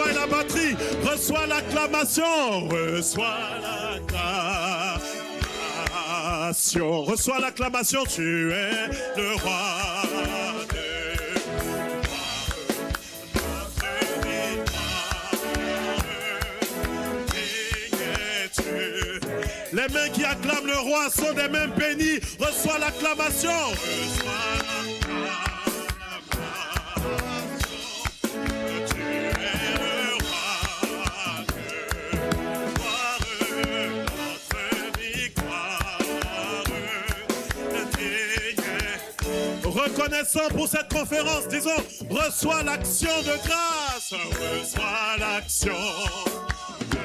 voix et la batterie. Reçois l'acclamation. Reçois l'acclamation. Reçois l'acclamation. Tu es le roi de gloire. Notre victoire. Les mains qui acclament le roi sont des mains bénies. Reçois l'acclamation. Reçois l'acclamation. Reconnaissant pour cette conférence, disons, reçois l'action de grâce, reçois l'action de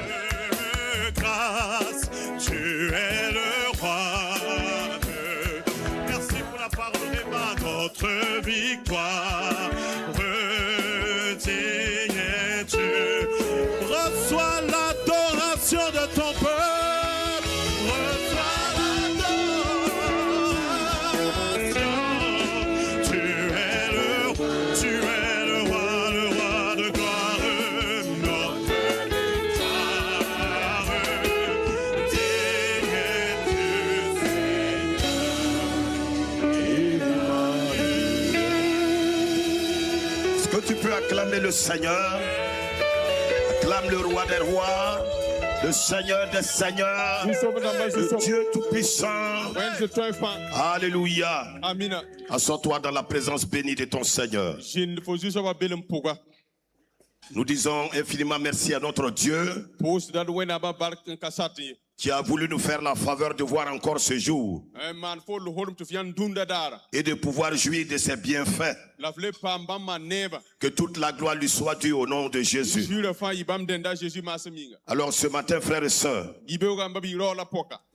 grâce, tu es le roi. Merci pour la parole d'Emma, notre victoire, redigne es-tu, reçois l'adoration de ton peuple. Tu peux acclamer le Seigneur, acclame le roi des rois, le Seigneur des seigneurs, le Dieu tout-puissant. Alléluia. Assois-toi dans la présence bénie de ton Seigneur. Nous disons infiniment merci à notre Dieu qui a voulu nous faire la faveur de voir encore ce jour et de pouvoir jouir de ses bienfaits. Que toute la gloire lui soit due au nom de Jésus. Alors ce matin, frères et sœurs,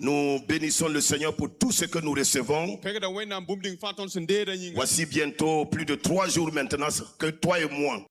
nous bénissons le Seigneur pour tout ce que nous recevons. Voici bientôt plus de 3 jours maintenant que toi et moi,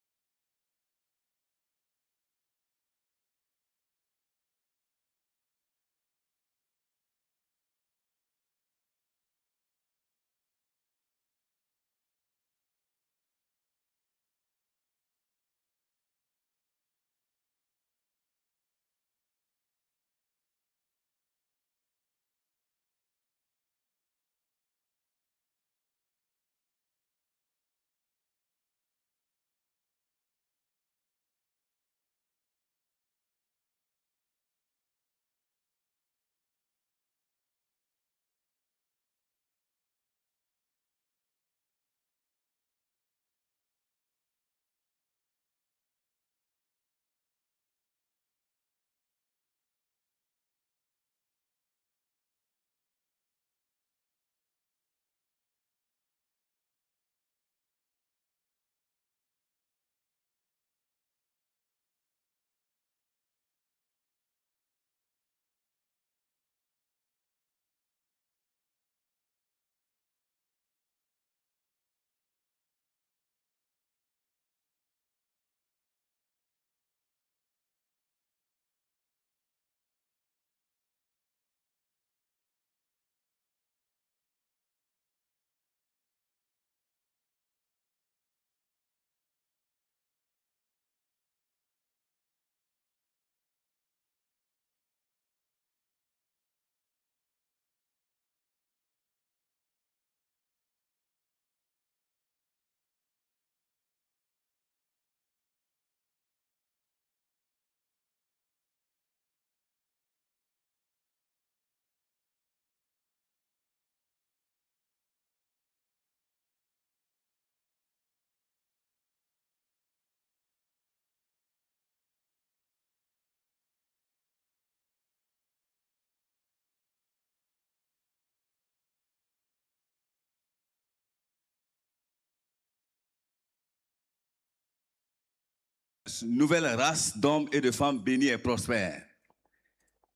nouvelle race d'hommes et de femmes bénis et prospères.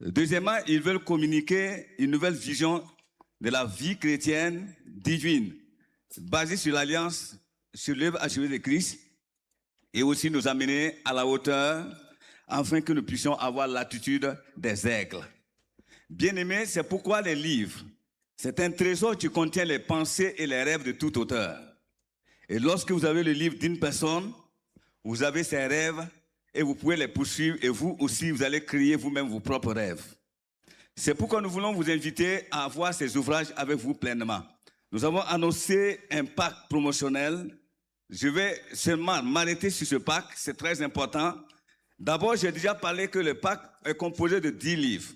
Deuxièmement, ils veulent communiquer une nouvelle vision de la vie chrétienne divine, basée sur l'alliance, sur l'œuvre achevée de Christ, et aussi nous amener à la hauteur, afin que nous puissions avoir l'attitude des aigles. Bien-aimés, c'est pourquoi les livres, c'est un trésor qui contient les pensées et les rêves de tout auteur. Et lorsque vous avez le livre d'une personne, vous avez ses rêves et vous pouvez les poursuivre et vous aussi, vous allez créer vous-même vos propres rêves. C'est pourquoi nous voulons vous inviter à avoir ces ouvrages avec vous pleinement. Nous avons annoncé un pack promotionnel. Je vais seulement m'arrêter sur ce pack, c'est très important. D'abord, j'ai déjà parlé que le pack est composé de 10 livres.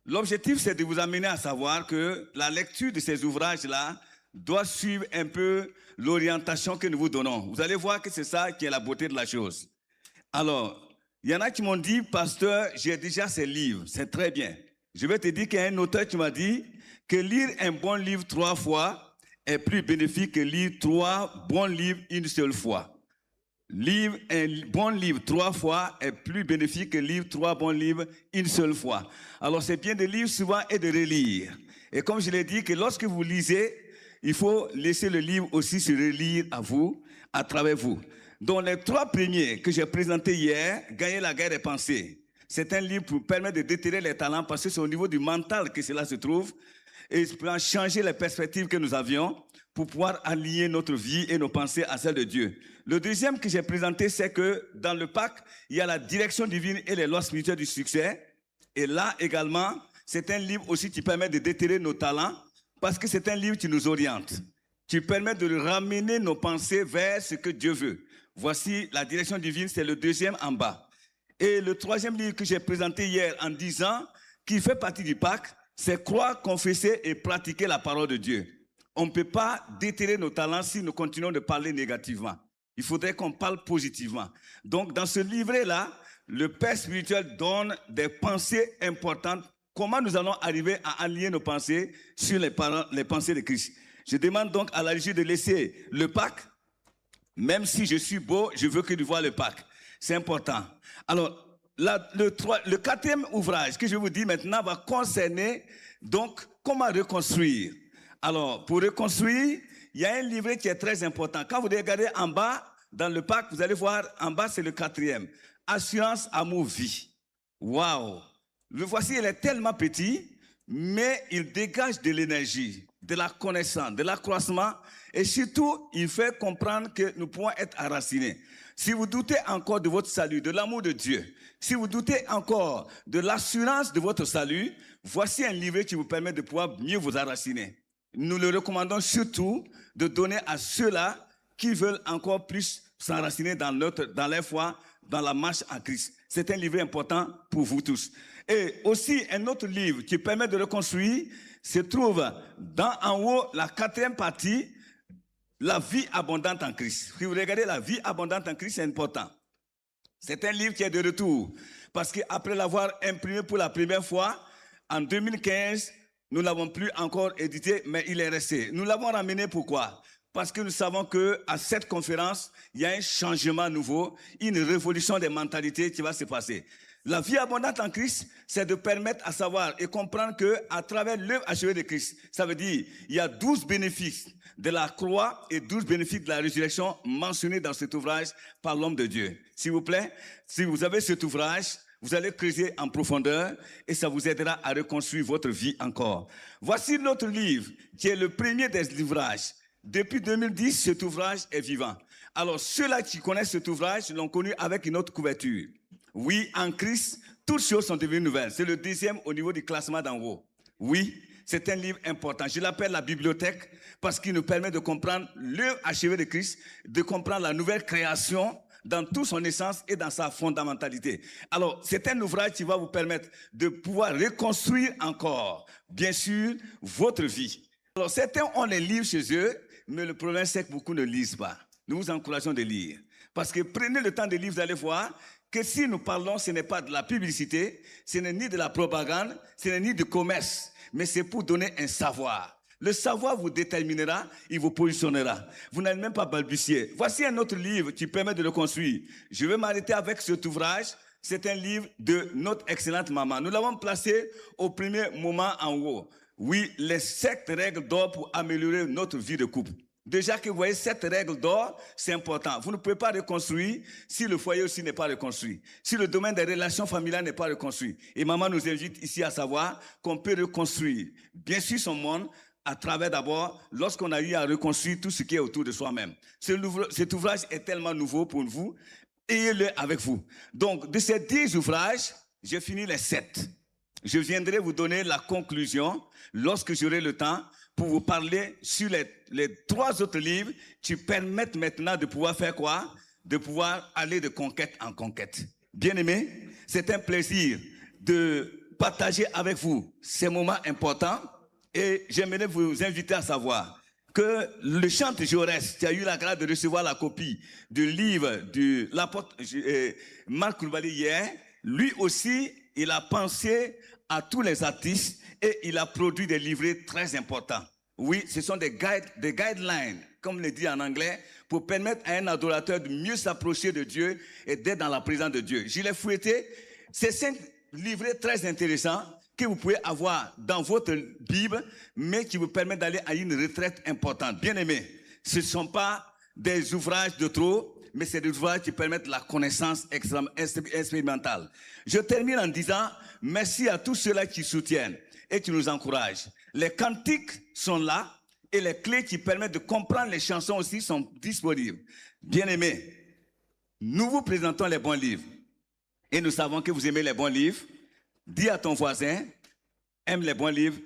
L'objectif, c'est de vous amener à savoir que la lecture de ces ouvrages-là doit suivre un peu l'orientation que nous vous donnons. Vous allez voir que c'est ça qui est la beauté de la chose. Alors, il y en a qui m'ont dit, pasteur, j'ai déjà ces livres, c'est très bien. Je vais te dire qu'il y a un auteur qui m'a dit que lire un bon livre 3 fois est plus bénéfique que lire 3 bons livres une seule fois. Lire un bon livre 3 fois est plus bénéfique que lire 3 bons livres une seule fois. Alors c'est bien de lire souvent et de relire. Et comme je l'ai dit, que lorsque vous lisez, il faut laisser le livre aussi se relire à vous, à travers vous. Donc les 3 premiers que j'ai présentés hier, Gagner la guerre des pensées. C'est un livre pour permettre de déterrer les talents parce que c'est au niveau du mental que cela se trouve. Et pour changer les perspectives que nous avions pour pouvoir aligner notre vie et nos pensées à celles de Dieu. Le deuxième que j'ai présenté, c'est que dans le pack, il y a la direction divine et les lois spirituelles du succès. Et là également, c'est un livre aussi qui permet de déterrer nos talents parce que c'est un livre qui nous oriente, qui permet de ramener nos pensées vers ce que Dieu veut. Voici la direction divine, c'est le deuxième en bas. Et le troisième livre que j'ai présenté hier en disant qu'il fait partie du pack, c'est croire, confesser et pratiquer la parole de Dieu. On ne peut pas déterrer nos talents si nous continuons de parler négativement. Il faudrait qu'on parle positivement. Donc, dans ce livret-là, le Père spirituel donne des pensées importantes. Comment nous allons arriver à aligner nos pensées sur les pensées de Christ. Je demande donc à la régie de laisser le pack. Même si je suis beau, je veux que tu vois le pack. C'est important. Alors, le quatrième ouvrage que je vous dis maintenant va concerner donc comment reconstruire. Alors, pour reconstruire, il y a un livret qui est très important. Quand vous regardez en bas, dans le pack, vous allez voir, en bas, c'est le 4e. Assurance, amour, vie. Waouh! Le voici, il est tellement petit, mais il dégage de l'énergie, de la connaissance, de l'accroissement, et surtout, il fait comprendre que nous pouvons être enracinés. Si vous doutez encore de votre salut, de l'amour de Dieu, si vous doutez encore de l'assurance de votre salut, voici un livret qui vous permet de pouvoir mieux vous enraciner. Nous le recommandons surtout de donner à ceux-là qui veulent encore plus s'enraciner dans leur foi, dans la marche en Christ. C'est un livre important pour vous tous. Et aussi, un autre livre qui permet de reconstruire se trouve en haut, la 4e partie, la vie abondante en Christ. Si vous regardez la vie abondante en Christ, c'est important. C'est un livre qui est de retour. Parce qu'après l'avoir imprimé pour la première fois, en 2015, nous ne l'avons plus encore édité, mais il est resté. Nous l'avons ramené pourquoi? Parce que nous savons qu'à cette conférence, il y a un changement nouveau, une révolution des mentalités qui va se passer. La vie abondante en Christ, c'est de permettre à savoir et comprendre qu'à travers l'œuvre achevée de Christ, ça veut dire il y a 12 bénéfices de la croix et 12 bénéfices de la résurrection mentionnés dans cet ouvrage par l'homme de Dieu. S'il vous plaît, si vous avez cet ouvrage, vous allez creuser en profondeur et ça vous aidera à reconstruire votre vie encore. Voici notre livre qui est le premier des ouvrages. Depuis 2010, cet ouvrage est vivant. Alors ceux-là qui connaissent cet ouvrage l'ont connu avec une autre couverture. Oui, en Christ, toutes choses sont devenues nouvelles. C'est le 2e au niveau du classement d'en haut. Oui, c'est un livre important. Je l'appelle la bibliothèque parce qu'il nous permet de comprendre l'œuvre achevée de Christ, de comprendre la nouvelle création dans toute son essence et dans sa fondamentalité. Alors, c'est un ouvrage qui va vous permettre de pouvoir reconstruire encore, bien sûr, votre vie. Alors, certains ont les livres chez eux, mais le problème, c'est que beaucoup ne lisent pas. Nous vous encourageons de lire. Parce que prenez le temps de lire, vous allez voir que si nous parlons, ce n'est pas de la publicité, ce n'est ni de la propagande, ce n'est ni du commerce, mais c'est pour donner un savoir. Le savoir vous déterminera, il vous positionnera. Vous n'allez même pas balbutier. Voici un autre livre qui permet de le construire. Je vais m'arrêter avec cet ouvrage. C'est un livre de notre excellente maman. Nous l'avons placé au premier moment en haut. Oui, les 7 règles d'or pour améliorer notre vie de couple. Déjà que vous voyez, 7 règles d'or, c'est important. Vous ne pouvez pas reconstruire si le foyer aussi n'est pas reconstruit. Si le domaine des relations familiales n'est pas reconstruit. Et maman nous invite ici à savoir qu'on peut reconstruire, bien sûr, son monde, à travers d'abord, lorsqu'on a eu à reconstruire tout ce qui est autour de soi-même. Cet ouvrage est tellement nouveau pour vous. ayez-le avec vous. Donc, de ces 10 ouvrages, j'ai fini les 7. Je viendrai vous donner la conclusion lorsque j'aurai le temps pour vous parler sur les 3 autres livres qui permettent maintenant de pouvoir faire quoi? De pouvoir aller de conquête en conquête. Bien-aimés, c'est un plaisir de partager avec vous ces moments importants et j'aimerais vous inviter à savoir que le chantre Jaurès, qui a eu la grâce de recevoir la copie du livre de l'apôtre Marc Koulibaly hier, lui aussi, il a pensé à tous les artistes et il a produit des livrets très importants. Oui, ce sont des guidelines, comme le dit en anglais, pour permettre à un adorateur de mieux s'approcher de Dieu et d'être dans la présence de Dieu. Je l'ai fouetté. C'est 5 livrets très intéressants que vous pouvez avoir dans votre Bible, mais qui vous permettent d'aller à une retraite importante. Bien aimés, ce ne sont pas des ouvrages de trop, mais c'est des ouvrages qui permettent la connaissance expérimentale. Je termine en disant merci à tous ceux-là qui soutiennent et qui nous encouragent. Les cantiques sont là et les clés qui permettent de comprendre les chansons aussi sont disponibles. Bien aimés, nous vous présentons les bons livres et nous savons que vous aimez les bons livres. Dis à ton voisin, aime les bons livres,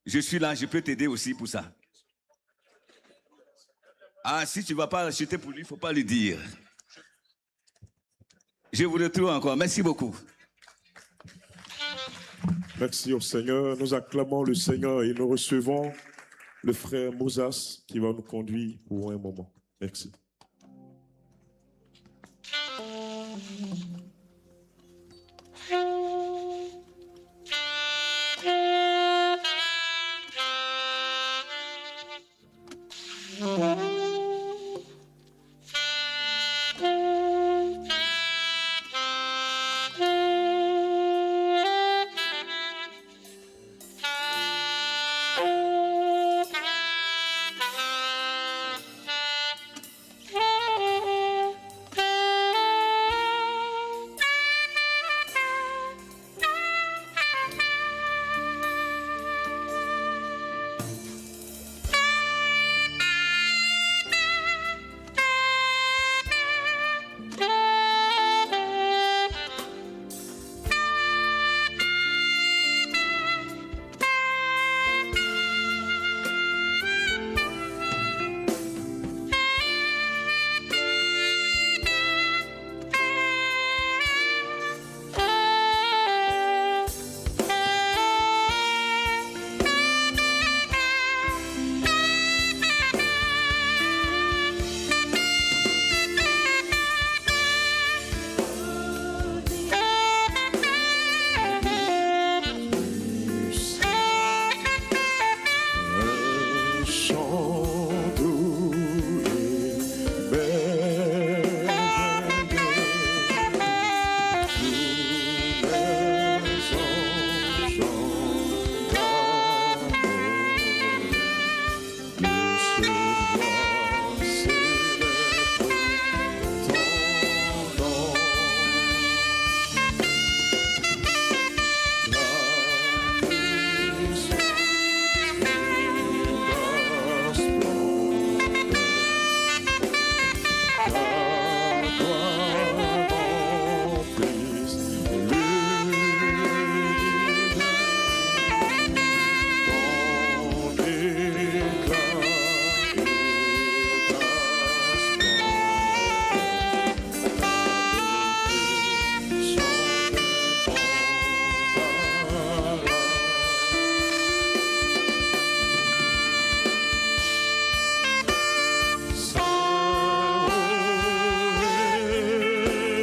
je suis là, je peux t'aider aussi pour ça. Ah, si tu ne vas pas acheter pour lui, il ne faut pas lui dire. Je vous retrouve encore. Merci beaucoup. Merci au Seigneur. Nous acclamons le Seigneur et nous recevons le frère Moses qui va nous conduire pour un moment. Merci.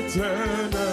Eternal.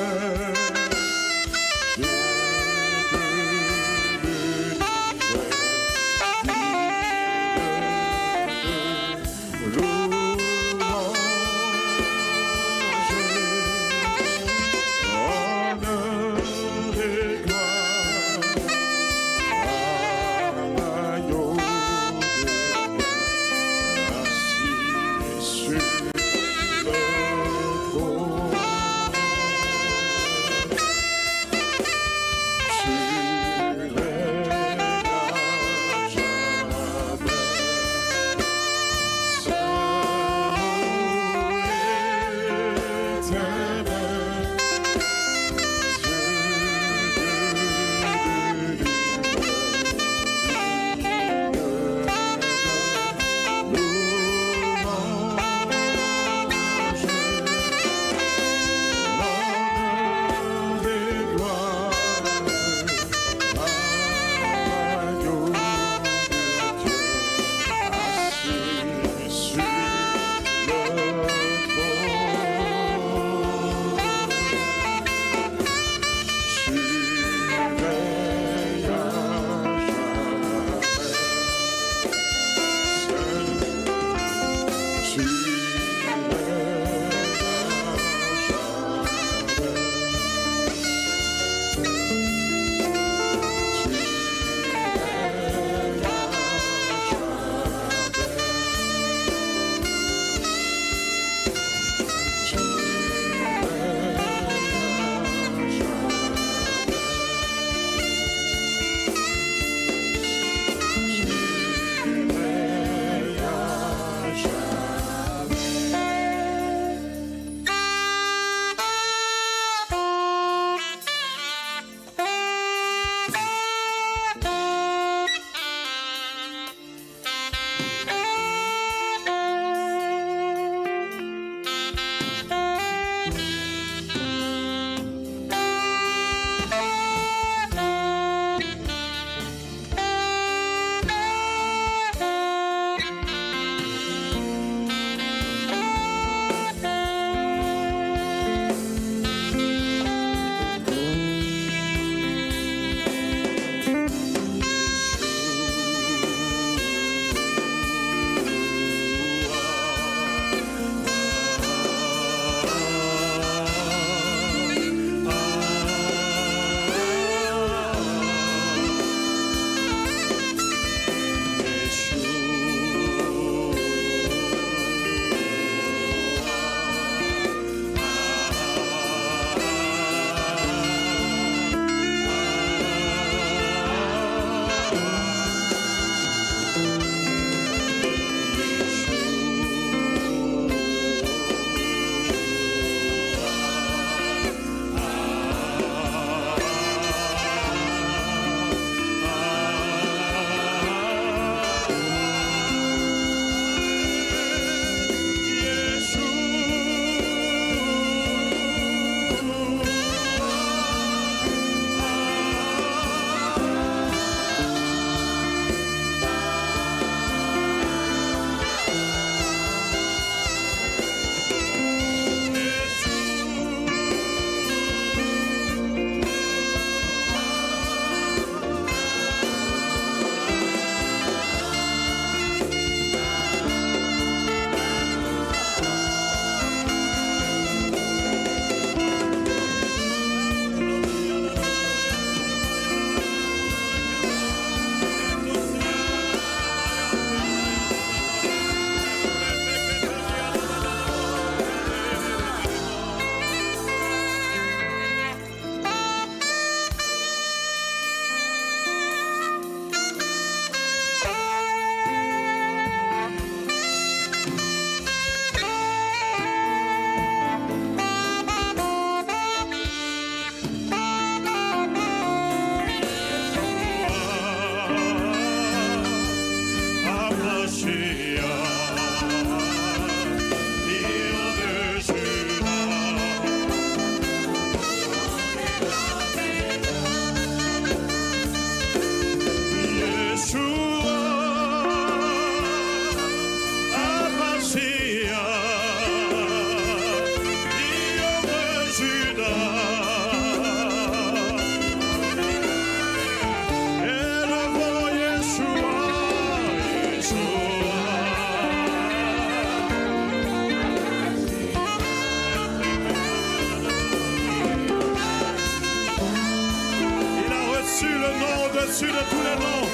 au-dessus de tous les noms.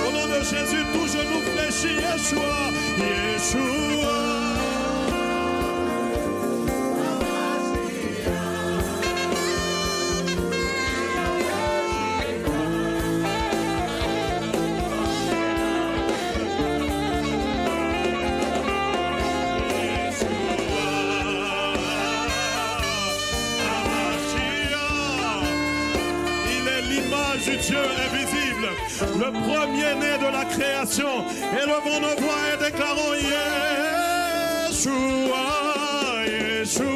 Au nom de Jésus, tout genou fléchit. Yeshua, Yeshua. Du Dieu invisible, le premier-né de la création. Élevons nos voix et déclarons Yeshua, Yeshua.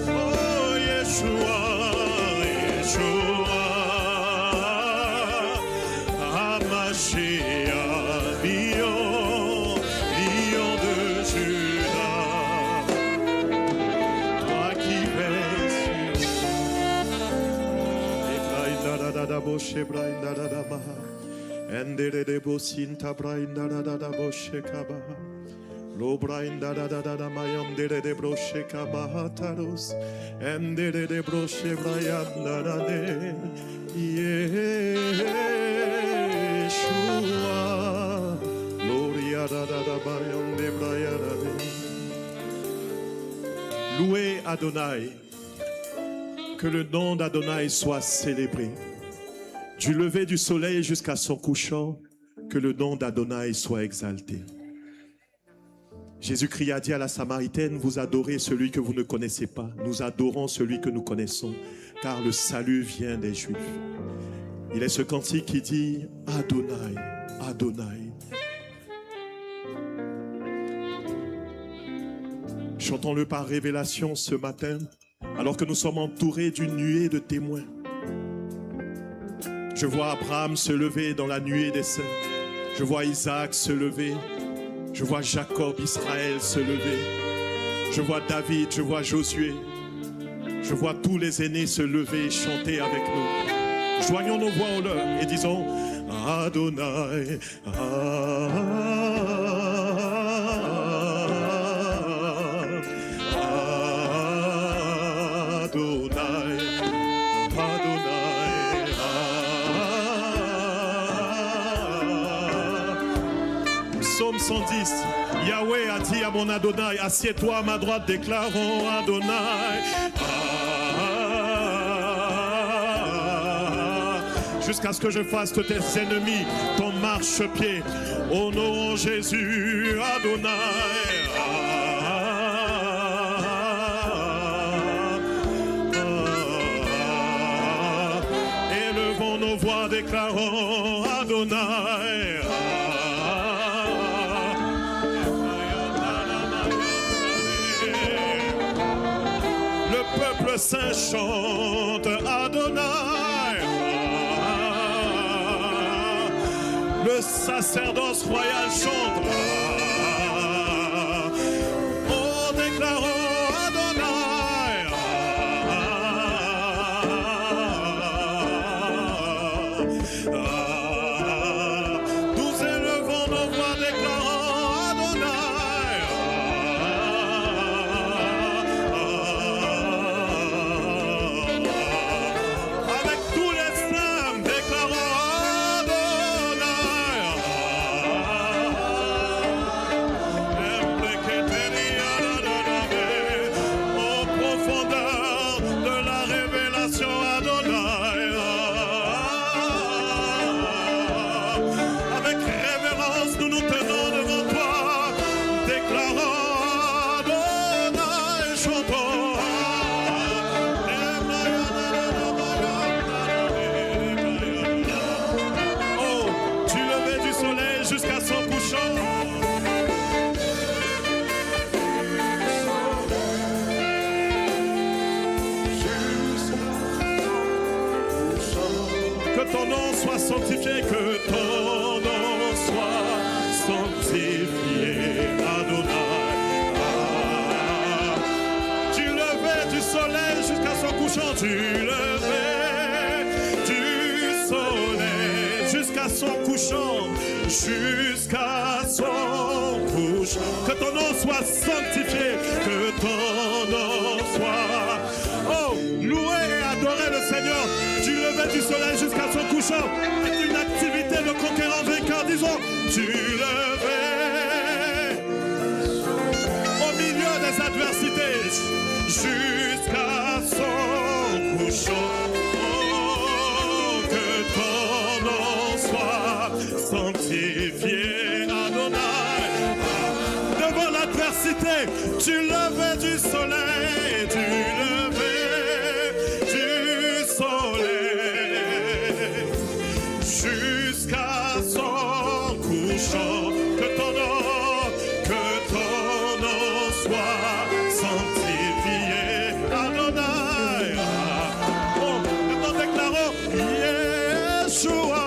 Oh, Yeshua, Yeshua. Lion de Judas, toi qui louez Adonai, que le nom d'Adonai soit célébré. Du lever du soleil jusqu'à son couchant, que le nom d'Adonai soit exalté. Jésus-Christ a dit à la Samaritaine, vous adorez celui que vous ne connaissez pas. Nous adorons celui que nous connaissons, car le salut vient des Juifs. Il est ce cantique qui dit Adonai, Adonai. Chantons-le par révélation ce matin, alors que nous sommes entourés d'une nuée de témoins. Je vois Abraham se lever dans la nuée des saints. Je vois Isaac se lever. Je vois Jacob, Israël se lever. Je vois David, je vois Josué. Je vois tous les aînés se lever et chanter avec nous. Joignons nos voix au leur et disons Adonai, Psaume 110, Yahweh a dit à mon Adonai, assieds-toi à ma droite, déclarons Adonai. Jusqu'à ce que je fasse de tes ennemis ton marchepied. Honorons Jésus, Adonai. Élevons nos voix, déclarons Adonai. Le peuple saint chante Adonai. Le sacerdoce royal chante. Oh, déclarons Adonai. Nous élevons nos voix, déclarons Adonai. Avec tous les saints, déclarons jusqu'à son couchant. Que ton nom soit sanctifié, que ton nom soit sanctifié, Adonai. Du lever du soleil jusqu'à son couchant, du lever du soleil jusqu'à son couchant. jusqu'à son couchant. Que ton nom soit sanctifié, que ton nom soit. Oh, louer et adorer le Seigneur du lever du soleil jusqu'à son couchant est une activité de conquérant vainqueur. Disons, du lever au milieu des adversités jusqu'à son couchant. Sanctifié Adonai. Devant l'adversité, tu lever du soleil, tu lever du soleil jusqu'à son couchant. Que ton nom soit sanctifié Adonai. Oh, que nous déclarons Yeshua.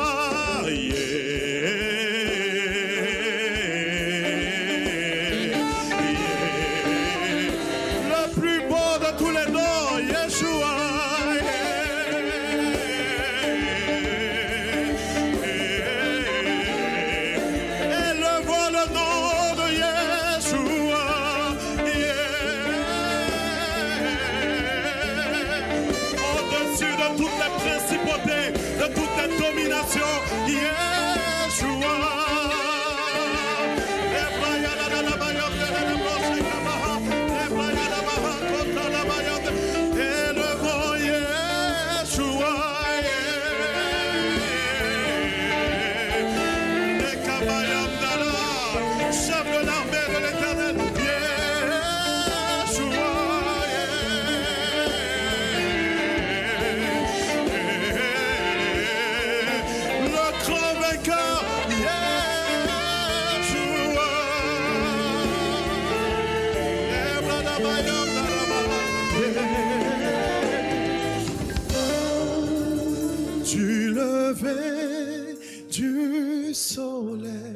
Du lever du soleil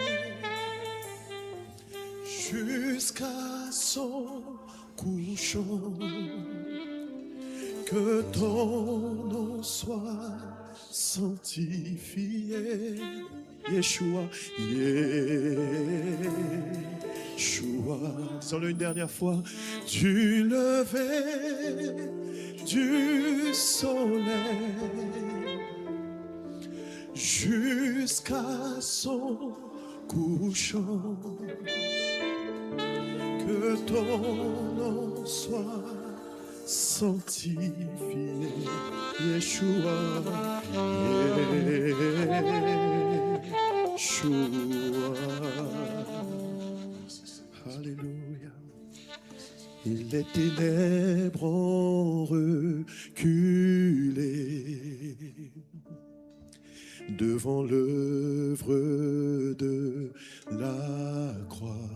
jusqu'à son couchant, que ton nom soit sanctifié. Yeshua, Yeshua. Disons-le une dernière fois. Du lever du soleil jusqu'à son couchant, que ton nom soit sanctifié. Yeshua, Yeshua. Alléluia. Et les ténèbres ont reculé devant l'œuvre de la croix,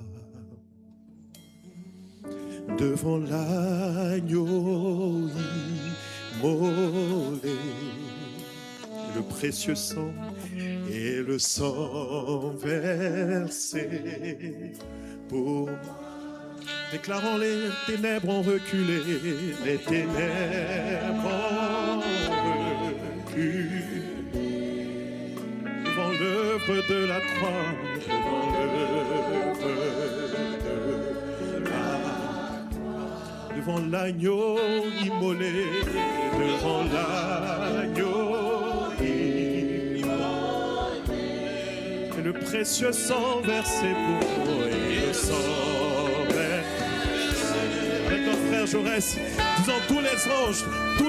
devant l'agneau immolé, le précieux sang et le sang versé pour. Déclarons, les ténèbres ont reculé, les ténèbres ont reculé devant l'œuvre de la croix, devant l'œuvre de la croix, devant l'agneau immolé, devant l'agneau immolé, et le précieux sang versé pour et le sang. Avec notre frère Jaurès, disons tous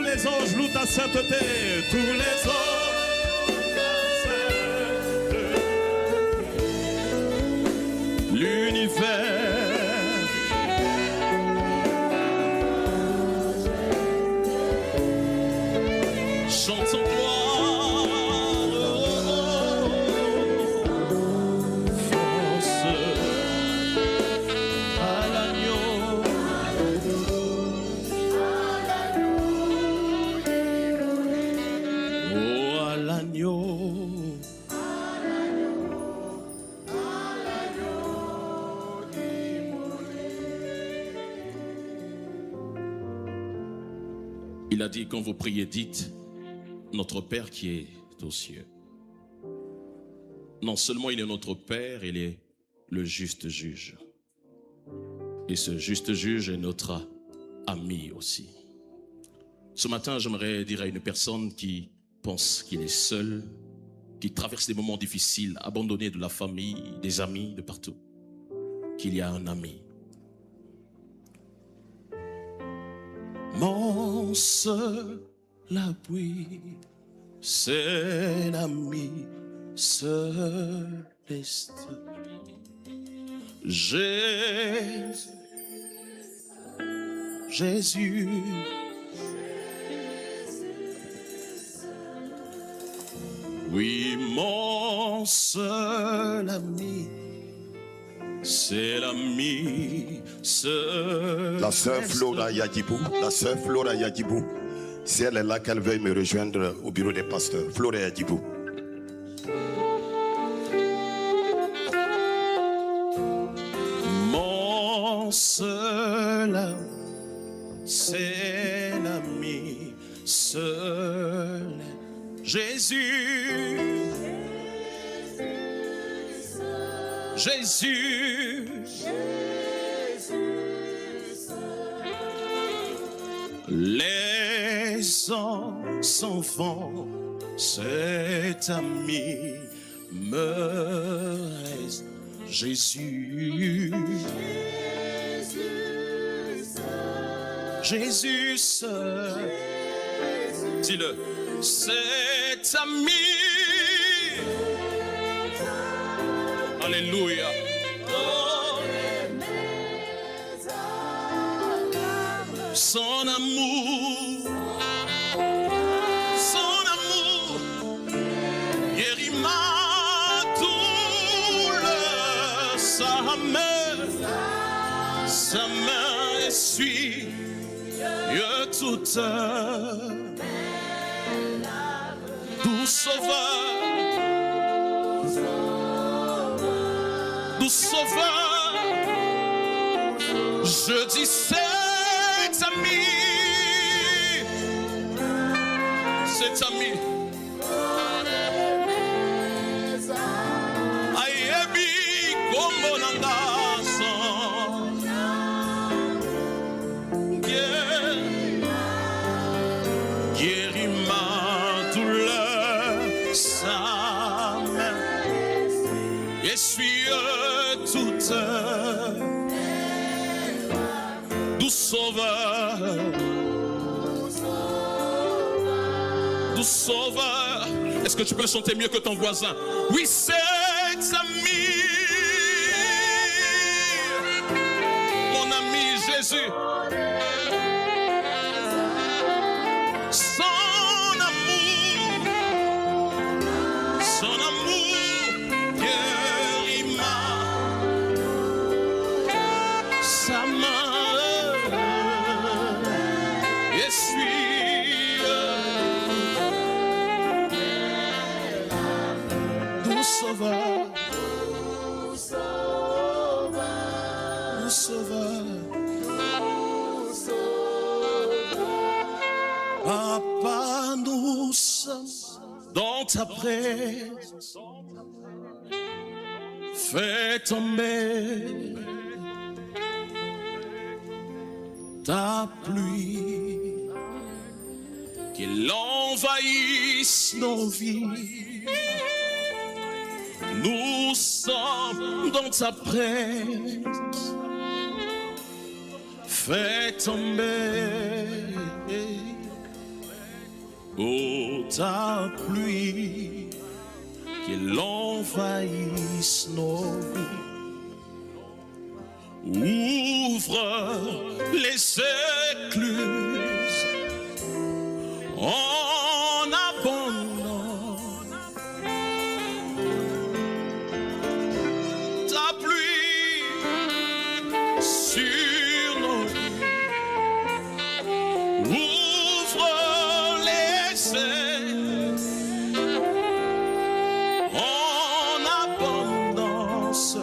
les anges louent ta sainteté, tous les anges, l'univers chante son gloire. Il a dit, quand vous priez, dites, notre Père qui est aux cieux. non seulement il est notre Père, il est le juste juge. Et ce juste juge est notre ami aussi. Ce matin, j'aimerais dire à une personne qui pense qu'il est seul, qui traverse des moments difficiles, abandonné de la famille, des amis, de partout, qu'il y a un ami. Mon seul appui, c'est l'ami céleste. Jésus. Oui, mon seul ami, c'est l'ami seul. La sœur Flora Yadibou, si elle est là, qu'elle veuille me rejoindre au bureau des pasteurs. Flora Yadibou. Mon seul ami, c'est l'ami seul. Jésus, les enfants, cet ami me reste. Jésus seul. Dis-le, cet ami. Alléluia. Son amour guérit ma douleur. Sa main essuie toute doux sauveur, je dis cet ami, ayebi kombo nanga guéris ma douleur, sa main essuie toute doux sauveur. Est-ce que tu peux chanter mieux que ton voisin? Oui, cet ami, mon ami Jésus. Son amour guérit sa main essuie doux sauveur. Papa, nous sommes dans ta présence. Fais tomber ta pluie, qu'il envahisse nos vies. Nous sommes dans ta présence. Fais tomber ta pluie, qu'il envahisse nos vies. Ouvre les écluses en abondance. Ta pluie sur nos vies. Ouvre les écluses en abondance.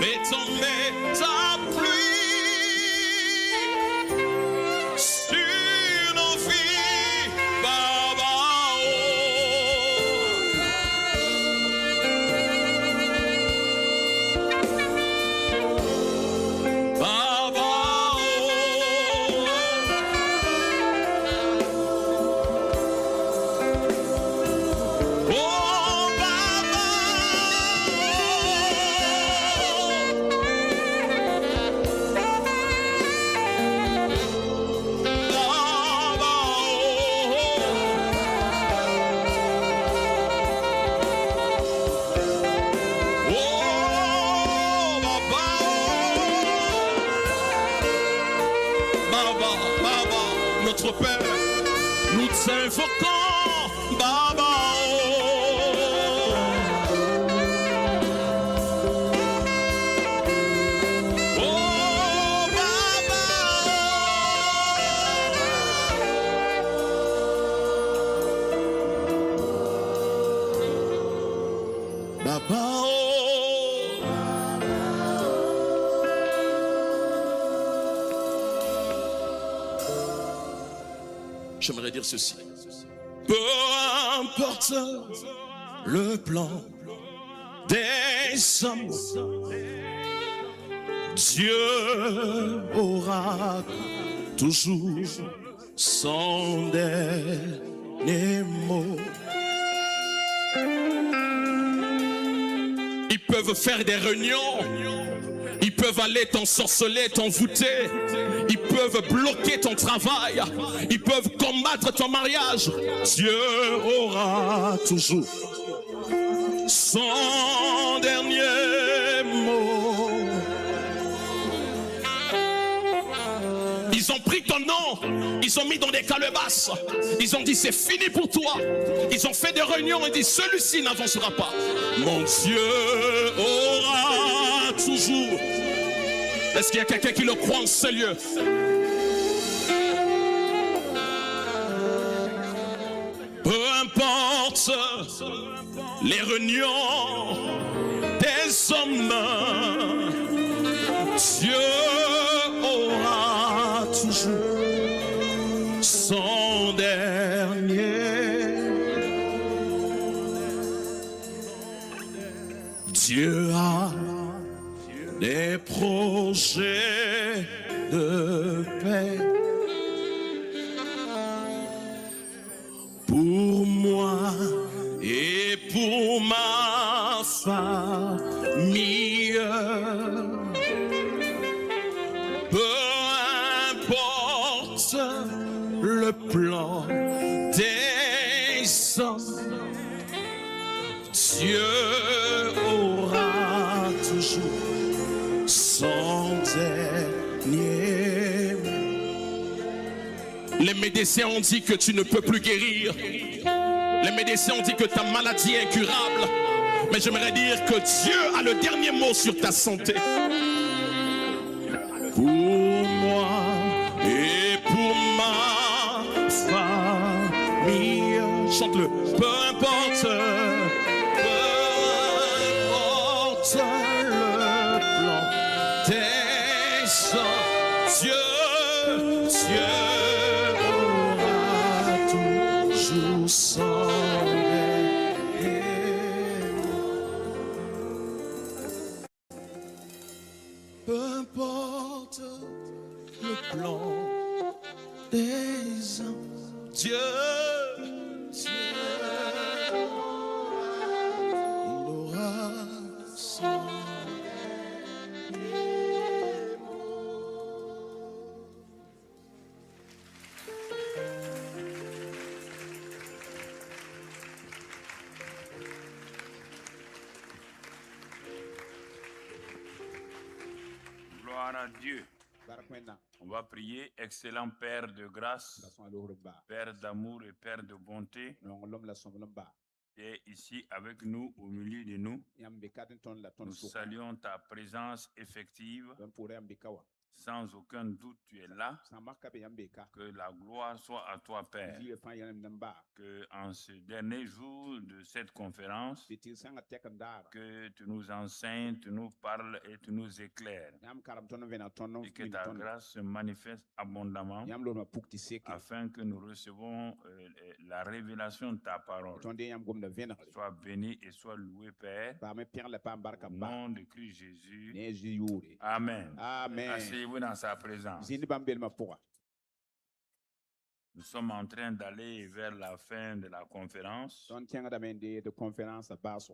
Fais tomber ta pluie sur nos vies. notre Père, nous t'invoquons, Baba. J'aimerais dire ceci. Peu importe le plan des hommes, Dieu aura toujours son dernier mot. Ils peuvent faire des réunions, ils peuvent aller t'ensorceler, t'envoûter, ils peuvent bloquer ton travail, ils peuvent combattre ton mariage. Dieu aura toujours son dernier mot. Ils ont pris ton nom, ils ont mis dans des calebasses, ils ont dit c'est fini pour toi. Ils ont fait des réunions et dit celui-ci n'avancera pas. Mon Dieu aura toujours. Est-ce qu'il y a quelqu'un qui le croit en ce lieu? Peu importe les réunions des hommes, Dieu aura toujours son dernier. Dieu a des projets de paix pour moi et pour ma famille. Peu importe le plan des hommes, Dieu aura toujours son dernier. Les médecins ont dit que tu ne peux plus guérir. Les médecins ont dit que ta maladie est incurable. Mais j'aimerais dire que Dieu a le dernier mot sur ta santé. Pour moi et pour ma famille. Chante-le. Peu importe. Peu importe le plan des hommes, Dieu, il aura son. Gloire à Dieu. On va prier, excellent Père de grâce, Père d'amour et Père de bonté. Tu es ici avec nous, au milieu de nous. Nous saluons ta présence effective. Sans aucun doute, tu es là. Que la gloire soit à toi, Père. Que en ce dernier jour de cette conférence, que tu nous enseignes, tu nous parles et tu nous éclaires. Et que ta grâce se manifeste abondamment afin que nous recevons la révélation de ta parole. Sois béni et sois loué, Père. Au nom de Christ Jésus. Amen. Amen. Asseyez-vous dans sa présence. Nous sommes en train d'aller vers la fin de la conférence.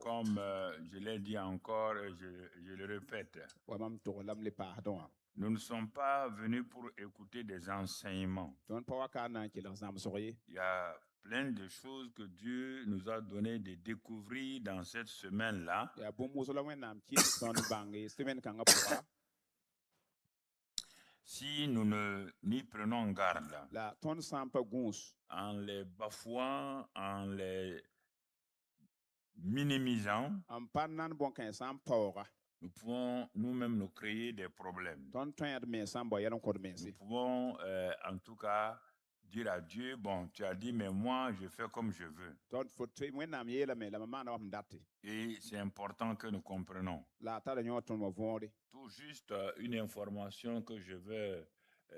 Comme je l'ai dit encore, je le répète. Nous ne sommes pas venus pour écouter des enseignements. Il y a plein de choses que Dieu nous a donné de découvrir dans cette semaine-là. si nous ne n'y prenons garde, la ton sampa gons en les bafouant, en les minimisant, am pannan bon kan sam pawra nous pouvons nous-mêmes nous créer des problèmes. ton toyad men sam bo yaron ko men Nous si pouvons en tout cas dire à Dieu, bon, tu as dit, mais moi, je fais comme je veux. ton fo tre men nam yela me la mama na am datti Et c'est important que nous comprenons. la ta da nyon ton mo vori Tout juste une information que je veux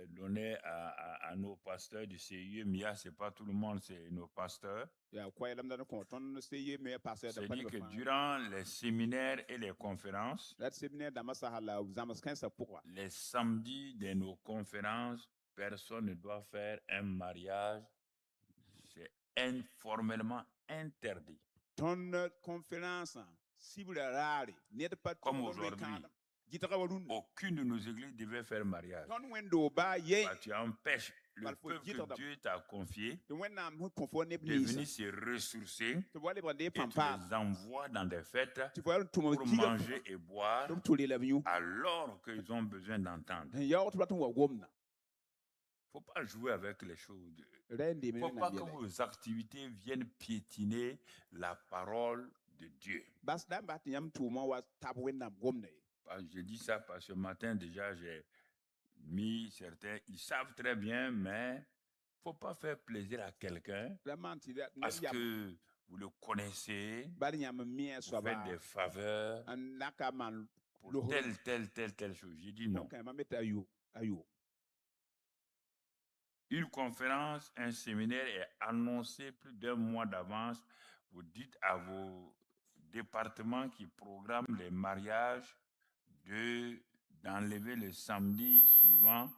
donner à nos pasteurs du CIE. MIA, ce n'est pas tout le monde, c'est nos pasteurs. ya ko yalam da ko ton seye me passer da C'est dit que durant les séminaires et les conférences, la séminaire da masahala zamas kan sa pourquoi les samedis de nos conférences, personne ne doit faire un mariage. C'est formellement interdit. ton conférence si vous la rari net pas Comme aujourd'hui. Aucune de nos églises devait faire mariage. ton wendo ba ye Bah, tu empêches le Bah, faut peuple dire que dans- Dieu t'a confié de wenam hu konfo ne de venir blisa se ressourcer to wale ba de et tu pampa les envoies dans des fêtes tu vois tout mo pour giga manger et boire donc tous les lavions alors qu'ils ont besoin d'entendre. ya to baton wa gomna Il ne faut pas jouer avec les choses. rendi Il ne men faut na pas que biele vos activités viennent piétiner la parole de Dieu. bas dan bat yam tu mo wa tab wenam gomna Je dis ça parce que ce matin déjà, j'ai mis certains, ils savent très bien, mais il ne faut pas faire plaisir à quelqu'un vraiment ti da parce que vous le connaissez, bari yam mi vous so faites ba des faveurs an naka man pour telle chose. J'ai dit non. donc ma meta ayo Une conférence, un séminaire est annoncé plus d'un mois d'avance. Vous dites à vos départements qui programment les mariages d'enlever le samedi suivant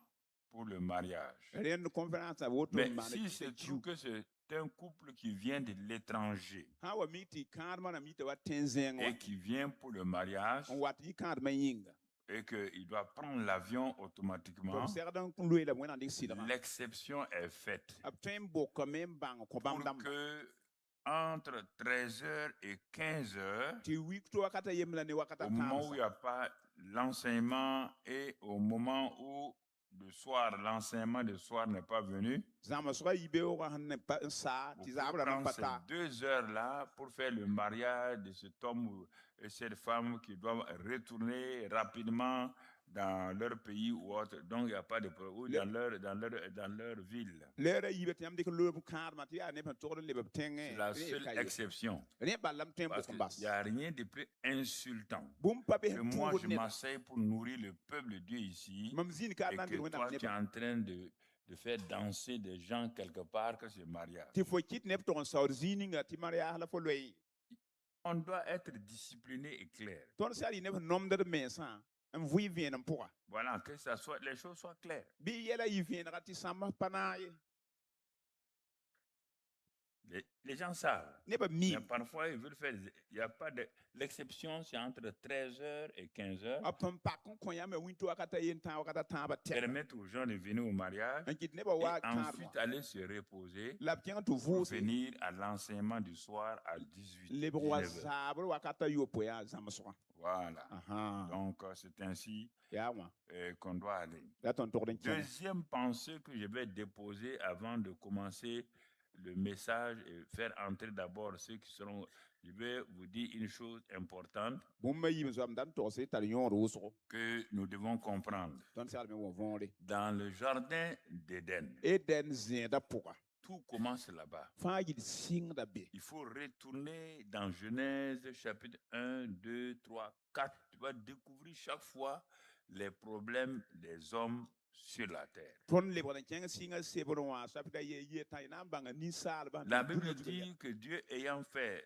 pour le mariage. rien de conférence à votre Mais man si c'est true que c'est un couple qui vient de l'étranger ha wa miti kan mana miti wa tenzen wa et qui vient pour le mariage on wat yi kan man yinga et qu'il doit prendre l'avion automatiquement, donc certain kun loy la wena dik sidra l'exception est faite ab tem bo quand même bang ko bam pour dam que entre 13h et 15h, ti week to wakata yem la ne wakata au moment où il n'y a pas l'enseignement et au moment où le soir, l'enseignement de soir n'est pas venu, zama so yibe o han pa sa vous ti pouvez zabra nan prendre ces pata 2 heures-là pour faire le mariage de cet homme et cette femme qui doivent retourner rapidement dans leur pays ou autre. Donc, il n'y a pas de problème. Ou dans leur ville. lera yibe tam dik lo kan ma ti ya ne pa to le ba tenge C'est la seule exception. ne ba lam tem Parce ko qu'il bas n'y a rien de plus insultant. bum pa be Que moi, tout je ne m'asseye pour nourrir le peuple de Dieu ici. mam zin ka Et nan que bi wena toi, ne tu es en train de faire danser des gens quelque part que c'est mariage. ti fo kit ne to on saur zininga ti maria la fo loy On doit être discipliné et clair. ton sari ne nom de mensa en vui vient pour Voilà, que ça soit, les choses soient claires. bi yela yi vient rati sama panaye Les gens savent. ne ba mi Mais parfois, ils veulent faire. Il n'y a pas de. L'exception, c'est entre 13h et 15h. apam pa kon kon ya me winto akata yen tan akata tan ba te Permettre aux gens de venir au mariage en kit ne ba et wa kan ensuite aller se reposer. la bien to vous Venir à l'enseignement du soir à 18h. le bro zabro akata yo po ya zama so Voilà. aha Donc, c'est ainsi ya wa qu'on doit aller. la ton to den ken Deuxième pensée que je vais déposer avant de commencer le message et faire entrer d'abord ceux qui seront. Je vais vous dire une chose importante bum ma yi me zam dan to se tar yon ro so que nous devons comprendre. ton sar me wo vonde Dans le jardin d'Éden, e den zin da pourquoi tout commence là-bas. fa yi sing da be Il faut retourner dans Genèse chapitre 1, 2, 3, 4. Tu vas découvrir chaque fois les problèmes des hommes sur la terre. ton le bon ken singa se bon wa sa pita ye tan na banga ni sal ba La Bible dit que Dieu ayant fait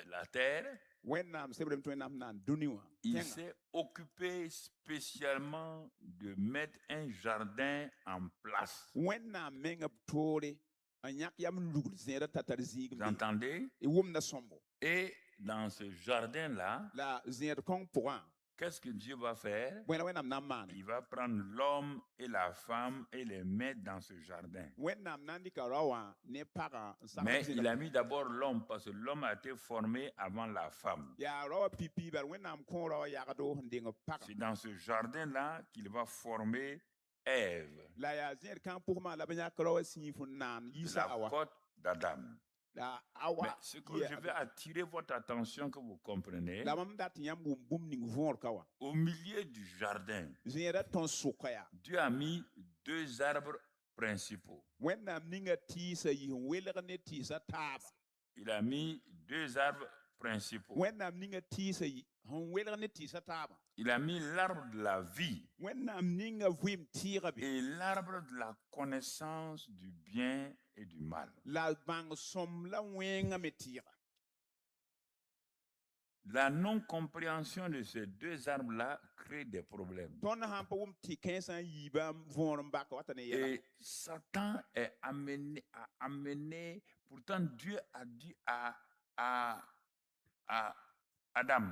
la terre, wennam se bon to nam nan duniwa il s'est occupé spécialement de mettre un jardin en place. wennam menga tore anyak yam lugul zera tatar zig Vous entendez? e wum na sombo Et dans ce jardin-là, la zera kong pour qu'est-ce que Dieu va faire? When I'm not man. Il va prendre l'homme et la femme et les mettre dans ce jardin. When I'm nandi karawa ne para. Mais il a mis d'abord l'homme parce que l'homme a été formé avant la femme. Ya rawa pipi but when I'm kora ya gado ndingo para. C'est dans ce jardin-là qu'il va former Ève. La ya zer kan pour ma la banya karawa si funan yisa La awa. côte d'Adam. La Mais awa. ce que je vais attirer votre attention, que vous compreniez, La mam dat yam bum bum ning vor kawa. au milieu du jardin, Zera ton sukaya. Dieu a mis 2 arbres principaux. When I'm ninga tisa yi welerne tisa tab. Il a mis 2 arbres principaux. When I'm ninga tisa yi welerne tisa tab. Il a mis l'arbre de la vie When I'm ninga vim tira bi. et l'arbre de la connaissance du bien et du mal. La bang som la wenga me tira. La non-compréhension de ces 2 arbres-là crée des problèmes. Ton hampa wum ti kensan yiba von baka watane yela. Et Satan est amené, pourtant Dieu a dit à Adam,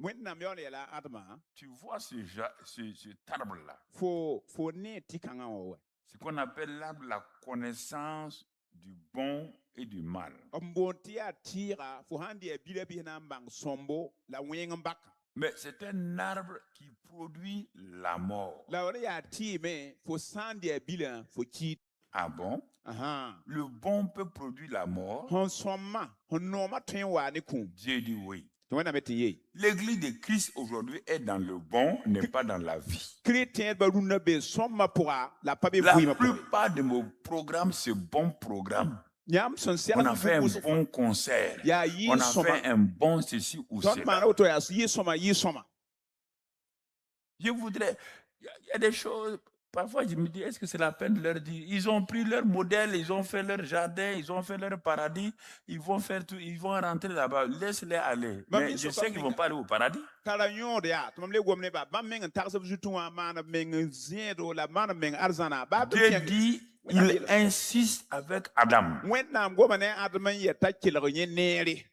When nam yole yela adama. tu vois cet arbre-là, Fo ne ti kanga owe. ce qu'on appelle l'arbre de la connaissance du bon et du mal. Mbonti a tira fo handi e bile bi na bang sombo la wenga baka. Mais c'est un arbre qui produit la mort. La ore ya ti me fo sandi e bile fo ki. Ah bon? Aha. Le bon peut produire la mort? Hon somma hon noma twen wa ne kun. Dieu dit oui. To na meti ye. L'église de Christ aujourd'hui est dans le bon, n'est pas dans la vie. Chrétien ba runa be somma pour la pa be La fuima pour. plupart de nos programmes, c'est bon programme. Nyam son On a fait un bon concert. Ya yi On a soma. fait un bon ceci ou Ton cela. man auto ya yi soma yi soma. Je voudrais... Il y a des choses... Parfois, je me dis, est-ce que c'est la peine de leur dire? Ils ont pris leur modèle, ils ont fait leur jardin, ils ont fait leur paradis, ils vont faire tout, ils vont rentrer là-bas. Laisse-les aller. Mais je sais qu'ils ne vont pas aller au paradis. Kala nyon de ya, tumam le gomne ba meng taxab jutu wa mana meng zero la mana meng arzana ba Dieu dit, il insiste avec Adam. When nam gomane adman ya takil renye neri.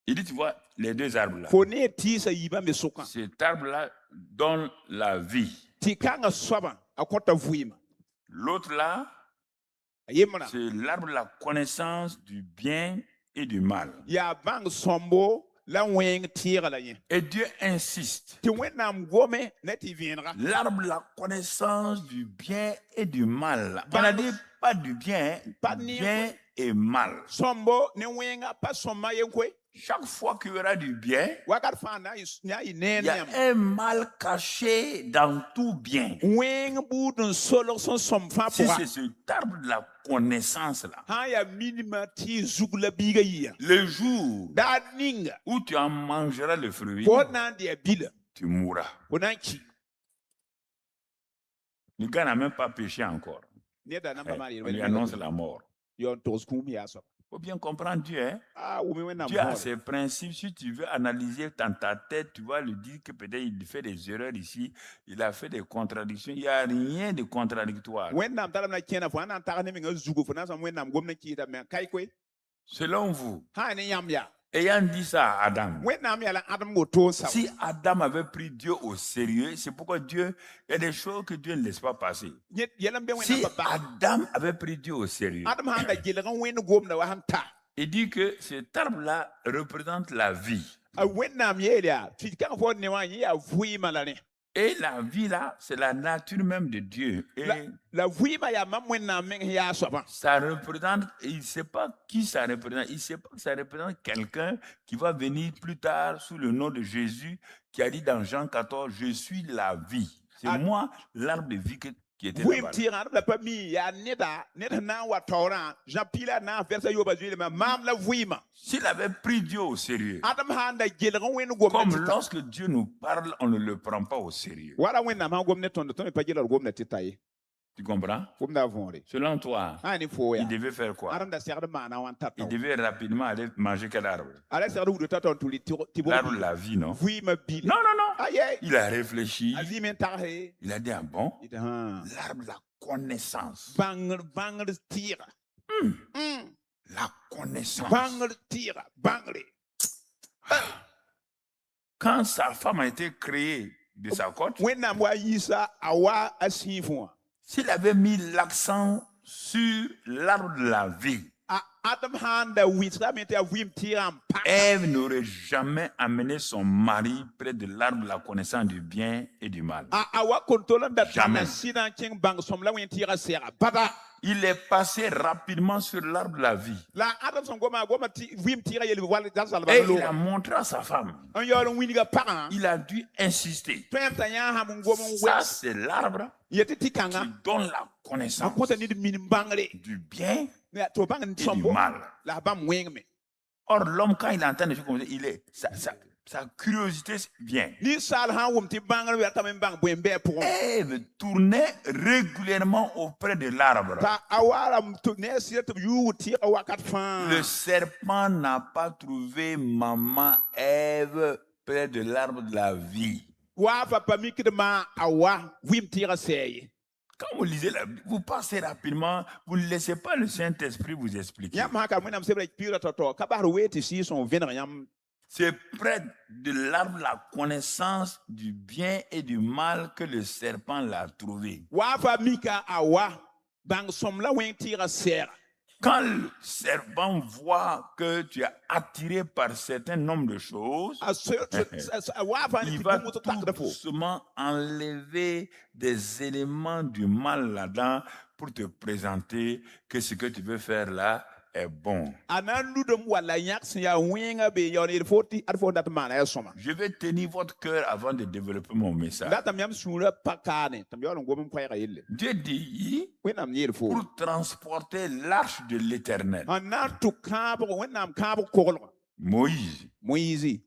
Il dit, tu vois, les 2 arbres là. Fo ne ti sa yiba me sokan. Cet arbre-là donne la vie. Ti kanga soba akota vuima. L'autre là, Yemana. c'est l'arbre de la connaissance du bien et du mal. Ya bang sombo la weng tira la yen. Et Dieu insiste. Ti when nam gome net ti viendra. L'arbre de la connaissance du bien et du mal. On a dit pas du bien, Pas bien et mal. Sombo ne wenga pas somma yenkwe. Chaque fois qu'il y aura du bien, Wakat fa na yi il ne y a un mal caché dans tout bien. weng budun solo son som fa Si pour. c'est cet arbre de la connaissance là, Ha ya minima ti zugla biga yi. le jour Da ninga. où tu en mangeras le fruit, Fo nan dia bila. tu mourras. Fo nan ki. Le gars n'a même pas péché encore. Ne da nan Eh, ba mari. on lui annonce la mort. Yon tos kum ya so. Il faut bien comprendre Dieu. Hein? Ah, ou me na Dieu a mort. ses principes. Si tu veux analyser dans ta tête, tu vas lui dire que peut-être il fait des erreurs ici, il a fait des contradictions. Il n'y a rien de contradictoire. When nam taram na kena fo nan ta ne me zugo fo nan so when nam gomna ki da me kai kwe. Selon vous, Ha ne yam ya. ayant dit ça à Adam, When nam ya la adam go to sa. si Adam avait pris Dieu au sérieux, c'est pourquoi Dieu, il y a des choses que Dieu ne laisse pas passer. Yelam be when Si nam ba. Adam avait pris Dieu au sérieux, Adam ha da gilgan when gomna wa han ta. il dit que cet arbre-là représente la vie. A when nam ye ya. Ti kan fo ne wa ya vui malane. Et la vie là, c'est la nature même de Dieu. Et La vui ma ya mam when nam meng ya so ba. ça représente, il ne sait pas qui ça représente. Il ne sait pas que ça représente quelqu'un qui va venir plus tard sous le nom de Jésus, qui a dit dans Jean 14, je suis la vie. C'est moi l'arbre de vie qui était Oui, là-bas. tira la pa mi ya neta na wa tora. Jean pila na versa yo ba juile ma mam la vui ma. S'il avait pris Dieu au sérieux, Adam ha da gilgan when gomna. comme lorsque Dieu nous parle, on ne le prend pas au sérieux. Wala when nam ha gomna ton to me pa gilal gomna titaye. Tu comprends? Gomna vonre. Selon toi, Ha ni fo ya. il devait faire quoi? Adam da ser de mana wan tata. Il devait rapidement aller manger quel arbre? Ala ser de tata on tuli tibo. L'arbre de la vie, non? Vui ma bil. Non, non, non. Aye. Il a réfléchi. Azi men tarhe. Il a dit, ah bon? Ida ha. L'arbre de la connaissance. Bangr tira. La connaissance. Bangr tira. Bangre. quand sa femme a été créée de sa côte, wẽnnaam wa yiisa a wa a sĩif wã s'il avait mis l'accent sur l'arbre de la vie, Adam sãn da wɩsgame tɩ a vɩɩm tɩɩgã n pa Ève n'aurait jamais amené son mari près de l'arbre de la connaissance du bien et du mal. a wa kontol n da Jamais. tãna sɩdã n kẽng bãng sõm la wẽn tɩɩgã sɛga bada Il est passé rapidement sur l'arbre de la vie la Adam sẽn goma vɩɩm tɩɩgã yel wal zalba et il a montré à sa femme. n yaool n wĩnga pagã Il a dû insister. tõe t'a yãasam n gom n Ça, wɛs c'est l'arbre yetɩ tɩ qui kãngã donne la a connaissance kõta ned min bãngre du bien tɩ bãng n et du sõmbo mal. la a bãmb wẽngme Or, l'homme, quand il entend des choses comme ça, sa curiosité vient. ninsaal sã n wʋm tɩ bãngr yatame n bãng bõe n bɩ a pʋgẽ Ève tournait régulièrement auprès de l'arbre. t'a a wa ne a sɩd tɩ b yuug tɩɩgã wakat fãa Le serpent n'a pas trouvé maman Ève près de l'arbre de la vie. wa fa pa mikd maa a wa vɩɩm tɩɩgã sɛɛ ye Quand vous lisez la Bible, vous passez rapidement, vous ne laissez pas le Saint-Esprit vous expliquer. yãmb sã ka wẽnnaam sebra piigrã tao-tao ka basd wee tɩ sɩɩsõ vẽneg yãmb C'est près de l'arbre de la connaissance du bien et du mal que le serpent l'a trouvé. wa fa mika a wa bãng sõm la wẽng tɩɩgã sɛɛga Quand le serpent voit que tu es attiré par certain nombre de choses, wa fa il tɩ va bũmb tɩ tout takda fo doucement enlever des éléments du mal là-dedans pour te présenter que ce que tu veux faire là est bon. a na n nudum walla yãk sẽn yaa wẽngã be yaool yel fo tɩ ad fo dat maana ya sõma Je vais tenir votre cœur avant de développer mon message. datame yãmb sũurã pa kaane tɩ m yaool n gom n koɛɛga yelle Dieu dit wẽnnaam yeel fo pour transporter l'arche de l'éternel. n na n tʋk kãabg wẽnnaam kãabg koglga Moïse, moïse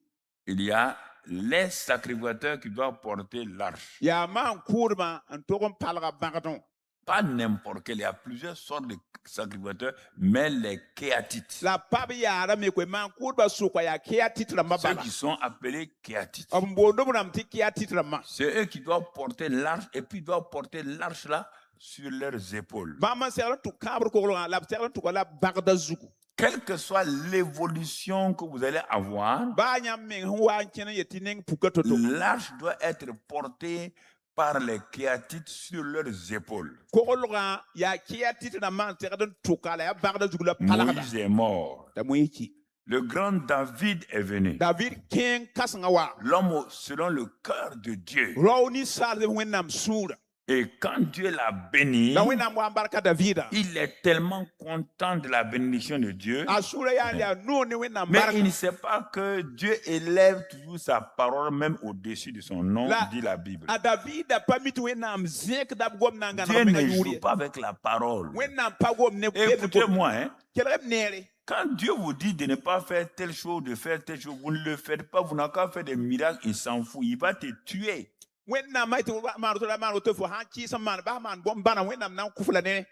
il y a les sacrificateurs qui doivent porter l'arche. yaa maan kʋʋdmã n tog n palga bãgdõ Pas n'importe quel, il y a plusieurs sortes de sacrificateurs, mais les kéatites. la pab yaara me koe maan kʋʋdbã sʋka yaa kɩa tɩt rãmbã Ceux bala qui sont appelés kéatites. b n boondb rãmb tɩ kɩa tɩt rãmbã C'est eux qui doivent porter l'arche et puis ils doivent porter l'arche là sur leurs épaules. bãmb n segd n tʋk kãabd koglgã la b segd n tʋka la bagda zugu Quelle que soit l'évolution que vous allez avoir, baa yãmb meng sẽn wa n kẽn n yetɩ neng puka to-to l'arche doit être portée par les kéatites sur leurs épaules. koglgã yaa kɩa tɩt rãmbã n segd n tʋka la yaa bagda zugu la palgda Moïse est mort. t'a moɩki Le grand David est venu. david kẽeng kãsengã wa L'homme selon le cœur de Dieu. rao ninsaal zeb wẽnnaam sũurã Et quand Dieu l'a béni, la wẽnnaam wa n barka davida il est tellement content de la bénédiction de Dieu. a sũurã yaa yaa noor ne wẽnnaam Mais barka il ne sait pas que Dieu élève toujours sa parole même au-dessus de son nom, dit la Bible. a davida pa mi tɩ wẽnnaam zẽkda b gom na n Dieu gãneg ne menga yʋʋr joue ye pas avec la parole. wẽnnaam pa gom ne Écoutez-moi, hein, kelg b neere quand Dieu vous dit de ne pas faire telle chose, de faire telle chose, vous ne le faites pas, vous n'avez qu'à faire des miracles, il s'en fout, il va te tuer. wẽnnaam a tɩ maan to la maan woto fo sãn kɩɩs n maan bas maan bõmb bãna wẽnnaam na n kʋf la ne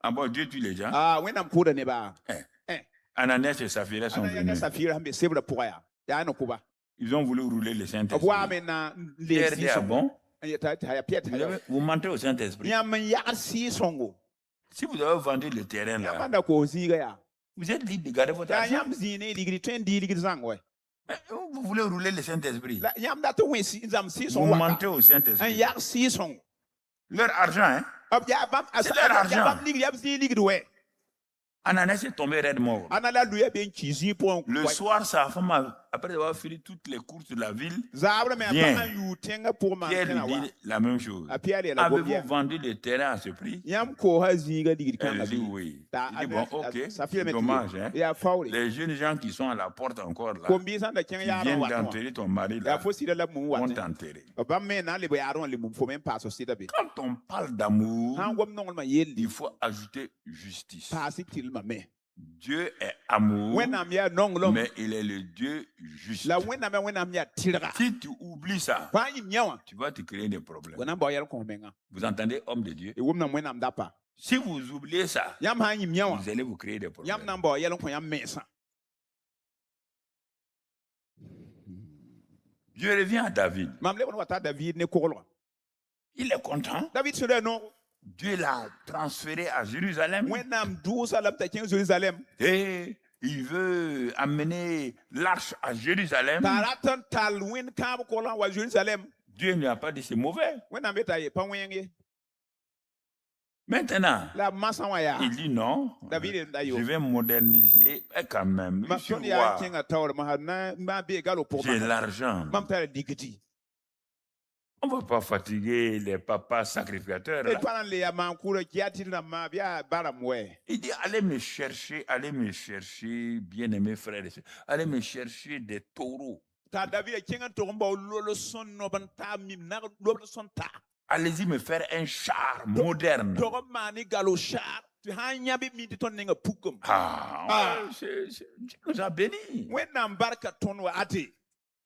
Ah bon, Dieu tue les gens. wẽnnaam kʋʋda nebã Ananias et Saphira sont ana ne venus. safɩɩr sẽn be sebrã pʋga yaa yaa ne kʋba Ils ont voulu rouler le b Saint-Esprit. waame na n Pierre leeg dit, ah bon? n yeta tɩ aya pɩa tɩ Vous mentez au Saint-Esprit. yãmb n yagd sɩɩ-sõngo Si vous avez vendu le terrain yãmb là, ãnda koos zĩiga yaa vous êtes libre de garder votre yaa argent. yãmb zĩig ne ligd tõe n dɩ ligd zãng wɛ Mais vous voulez rouler le Saint-Esprit. la yãmb dat n wẽ zãmb Vous sɩɩ-sõng mentez au n Saint-Esprit. yag sɩɩ-sõngo Leur argent, hein? b yaa bãmb C'est leur argent. bãmb ligd yaa b zĩig ligd wɛ Ananias est tombé raide mort. ana la luya be n ki zĩig pʋgẽ Le soir, sa femme, après avoir fini toutes les courses de la ville, zaabrã me a Bien. pag n yʋʋ tẽngã pʋgẽ maan Pierre kẽna lui wa dit la même chose. a pɩa yeela gob Avez-vous vendu le terrain à ce prix? yãmb koosa zĩiga ligd Elle kãngã dit bɩ oui. Ta- Il dit bon, ok, Safira me dommage. Hein? yaa faoore Les jeunes gens qui sont à la porte encore là, kom-biig sãn da kẽng qui yaarẽ viennent watẽ wã d'enterrer ton mari yaa là, fo sɩda la mum vont watẽ t'enterrer. bãmb me na n leb yaarẽ wã le mum fo me n paas sɩda be Quand on parle d'amour, sãn gom nonglmã yelle il faut ajouter justice. paas y tɩlmã me Dieu est amour, wẽnnaam yaa nonglem mais il est le Dieu juste. la wẽnnaam yaa wẽnnaam yaa tɩrga Si tu oublies ça, fãa yĩm yã wã tu vas te créer des problèmes. wa na n bao yɛl kõs menga Vous entendez, homme de Dieu? y wʋmnam wẽnnaam dapa Si vous oubliez ça, yãmb sã n yĩm yã wã vous allez vous créer des yãmb problèmes. na n bao yɛl n kõ yãmb mensã Je reviens à David. mam lebd wa tar david ne koglgã Il est content. david sẽn ra noogo Dieu l'a transféré à Jérusalem. wẽnnaam dʋʋsa la b t'a kẽng jerusalem Et il veut amener l'arche à Jérusalem. Dieu ne lui a pas dit c'est mauvais. Maintenant, il dit non, je vais moderniser quand même. J'ai l'argent. On ne va pas fatiguer les papas sacrificateurs. Là. Il dit allez me chercher, bien aimés frères et sœurs, allez me chercher des taureaux. Allez-y me faire un char moderne. Dieu nous a bénis.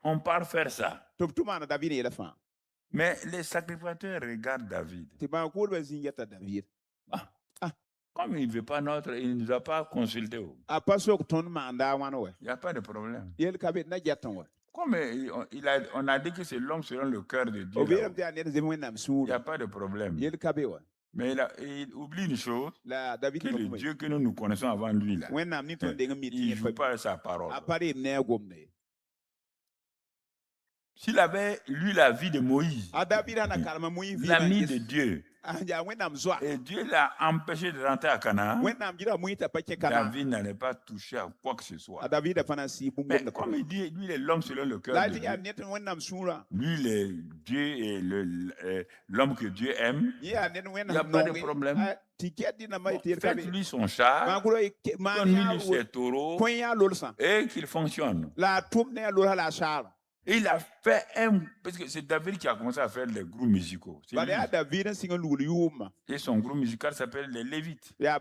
On part faire ça. Mais les sacrificateurs regardent David. Comme il ne veut pas il ne nous a pas consulté. Il n'y a pas de problème. Comme on a dit que c'est l'homme selon le cœur de Dieu. Il n'y a pas de problème. Mais il oublie une chose, que le Dieu que nous connaissons avant lui, là, il ne joue pas sa parole. S'il avait lu la vie de Moïse, l'ami de Dieu, et Dieu l'a empêché de rentrer à Canaan, David n'allait pas toucher à quoi que ce soit. Mais comme il dit, lui, il est l'homme selon le cœur de Dieu. Lui, il est Dieu et l'homme que Dieu aime. Il n'y a pas de problème. Faites-lui son char, donne-lui ses taureaux, et qu'il fonctionne. Et il a fait parce que c'est David qui a commencé à faire les groupes musicaux. Et son groupe musical s'appelle les Lévites. C'est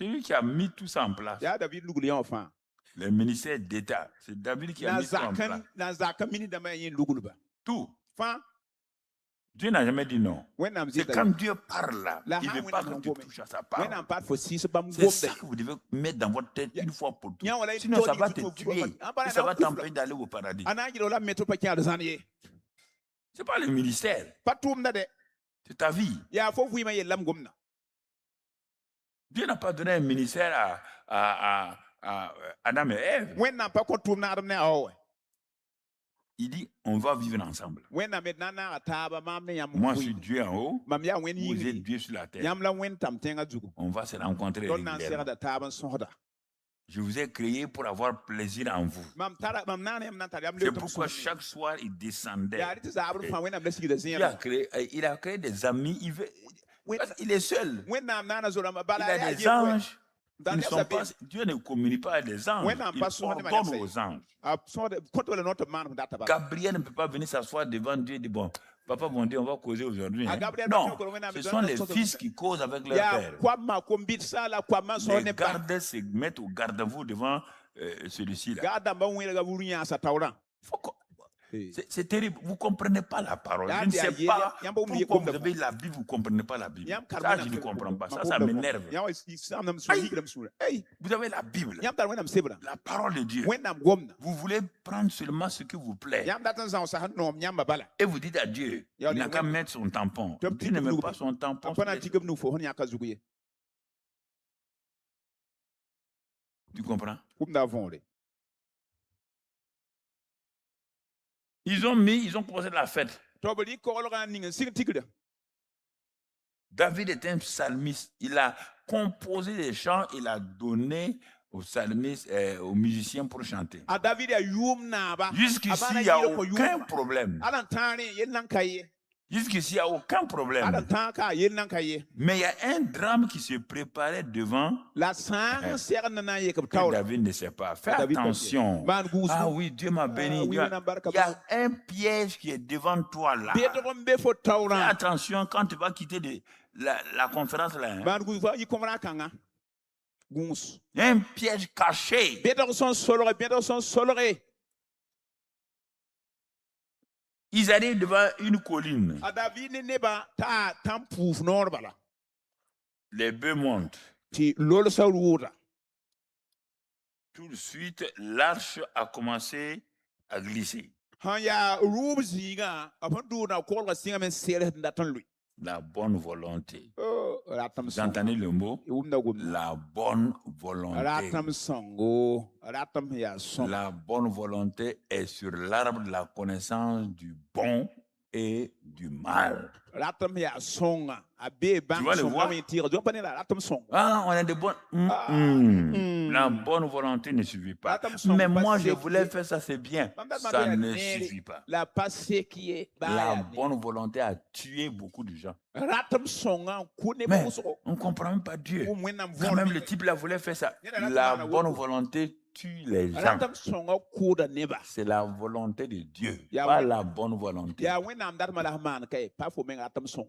lui qui a mis tout ça en place. Les ministères d'État, c'est David qui a mis ça en place. Tout. Dieu n'a jamais dit non. C'est quand Dieu parle là, il ne veut pas que tu touches à sa parole. C'est ça que vous devez mettre dans votre tête une fois pour toutes. Sinon, ça va te tuer et ça va t'empêcher d'aller au paradis. Ce n'est pas le ministère. C'est ta vie. Dieu n'a pas donné un ministère à Adam et Ève. Il dit, on va vivre ensemble. Moi, je suis Dieu en haut, vous êtes Dieu sur la terre. On va se rencontrer régulièrement. Je vous ai créé pour avoir plaisir en vous. C'est pourquoi chaque soir, il descendait. Il a créé des amis. Il est seul. Il a des anges. Dieu ne communique pas avec des anges. Il ordonne aux anges. Gabriel ne peut pas venir s'asseoir devant Dieu et dire, bon, papa, bon Dieu, on va causer aujourd'hui. Hein? Non, ce sont les fils qui causent avec leur père. Les gardes se mettent au garde-à-vous devant celui-ci là. C'est terrible. Vous ne comprenez pas la parole. Je ne sais pas pourquoi vous avez la Bible, vous ne comprenez pas la Bible. Ça, je ne comprends pas. Ça m'énerve. Vous avez la Bible, la parole de Dieu. Vous voulez prendre seulement ce qui vous plaît. Et vous dites à Dieu, il n'a qu'à mettre son tampon. Dieu ne met pas son tampon. Tu comprends? Ils ont commencé la fête. David est un psalmiste. Il a composé des chants, il a donné aux psalmistes, aux musiciens pour chanter. Jusqu'ici, il n'y a aucun problème. Jusqu'ici, il n'y a aucun problème. Mais il y a un drame qui se préparait devant que David ne sait pas. Fais attention. Ah oui, Dieu m'a béni. Il y a un piège qui est devant toi là. Fais attention quand tu vas quitter la conférence là. Il y a un piège caché. Ils arrivent devant une colline. Les bœufs montent. Tout de suite, l'arche a commencé à glisser. La bonne volonté. Oh, ratam Vous song. entendez le mot? La bonne volonté. Ratam song. Oh, ratam ya song. La bonne volonté est sur l'arbre de la connaissance du bon et du mal. Ratam ya song. Abe bang vois le song. voir? Ratam song. Ah, on a des bonnes. La bonne volonté ne suffit pas. Mais moi, je voulais faire ça, c'est bien. Ça ne suffit pas. La passé qui est. La bonne volonté a tué beaucoup de gens. Ratam song. Mais on ne comprend même pas Dieu. Quand même, le type là voulait faire ça. La bonne volonté tue les gens. Ratam song. Kuda neba. C'est la volonté de Dieu, pas la bonne volonté. Ya wenam dat malahman kay. Pas faut men ratam song.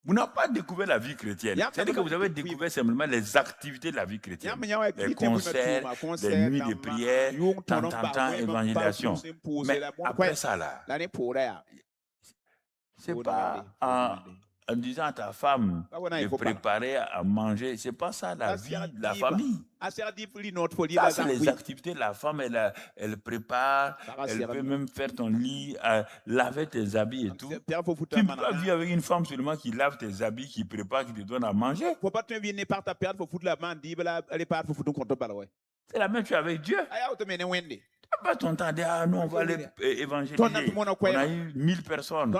Vous n'avez pas découvert la vie chrétienne. C'est-à-dire que vous avez découvert simplement les activités de la vie chrétienne. Les concerts, les nuits de prière, temps, évangélisation. Mais après ça, là, c'est pas en disant à ta femme de préparer à manger. C'est pas ça la vie de la famille. Ça, c'est les activités. La femme, elle prépare, elle peut même faire ton lit, laver tes habits et tout. Tu ne peux pas vivre avec une femme seulement qui lave tes habits, qui prépare, qui te donne à manger. C'est la même chose avec Dieu. Pas ton temps, nous on va aller évangéliser. On a eu 1000 personnes.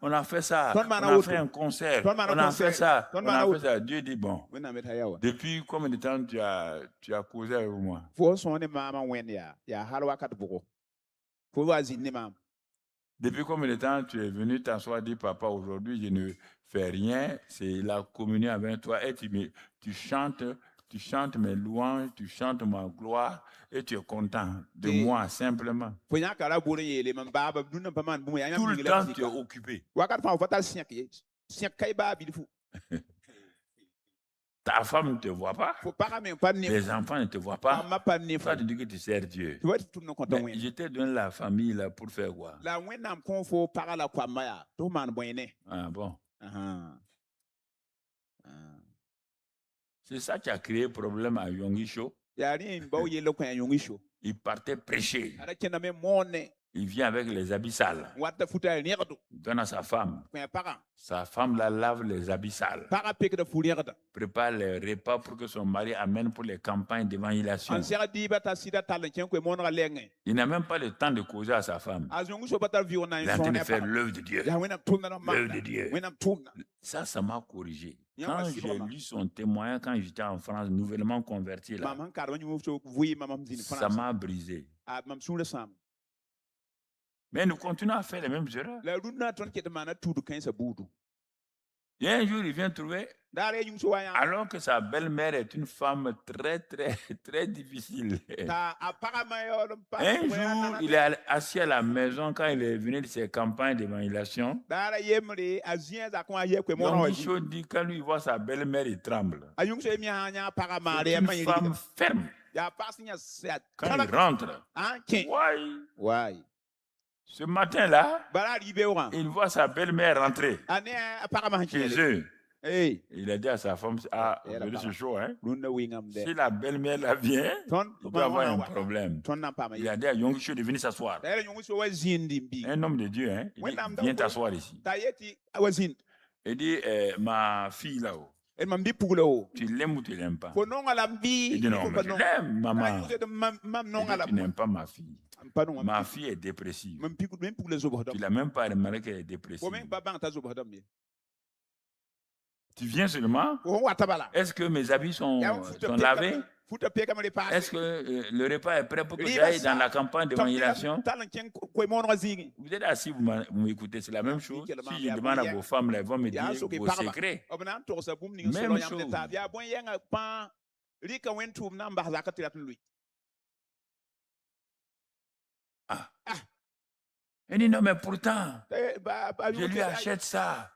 On a fait ça. On a fait un concert. On a fait ça. On a fait ça. Dieu dit bon. Depuis combien de temps tu as causé avec moi? Depuis combien de temps tu es venu t'asseoir et dire papa, aujourd'hui je ne fais rien. C'est la communion avec toi et tu chantes. Tu chantes mes louanges, tu chantes ma gloire et tu es content de moi simplement. Tout le temps, tu es occupé. Ta femme ne te voit pas. Les enfants ne te voient pas. Toi, tu dis que tu sers Dieu. Mais je t'ai donné la famille là pour faire quoi? Ah bon? C'est ça qui a créé problème à Yongisho. Il partait prêcher. Il vient avec les habits sales. Il donne à sa femme. Sa femme la lave les habits sales. Prépare les repas pour que son mari amène pour les campagnes d'évangélisation. Il n'a même pas le temps de causer à sa femme. Il est en train de faire l'œuvre de Dieu. L'œuvre de Dieu. Ça m'a corrigé. Quand j'ai lu son témoignage, quand j'étais en France, nouvellement converti, là, ça m'a brisé. Mais nous continuons à faire les mêmes erreurs. Et un jour, il vient trouver, alors que sa belle-mère est une femme très, très, très difficile. Un jour, il est assis à la maison quand il est venu de ses campagnes d'évangélisation. Yongisho dit quand lui voit sa belle-mère, il tremble. C'est une femme ferme. Quand il rentre, ce matin-là, il voit sa belle-mère rentrer chez eux. Il a dit à sa femme, c'est chaud, hein? Si la belle-mère là vient, il doit avoir un problème. Il a dit à Yongisho de venir s'asseoir. Un homme de Dieu, hein? Il dit, viens t'asseoir ici. Il dit, ma fille là-haut, tu l'aimes ou tu ne l'aimes pas? Il dit, non, mais je l'aime, maman. Il dit, tu n'aimes pas ma fille. Ma fille est dépressive. Tu n'as même pas remarqué qu'elle est dépressive. Tu viens seulement? Est-ce que mes habits sont lavés? Est-ce que le repas est prêt pour que j'aille dans la campagne d'évangélisation? Vous êtes assis, vous m'écoutez, c'est la même chose. Si je demande à vos femmes, elles vont me dire vos secrets. Même chose. Il dit non, mais pourtant, je lui achète ça.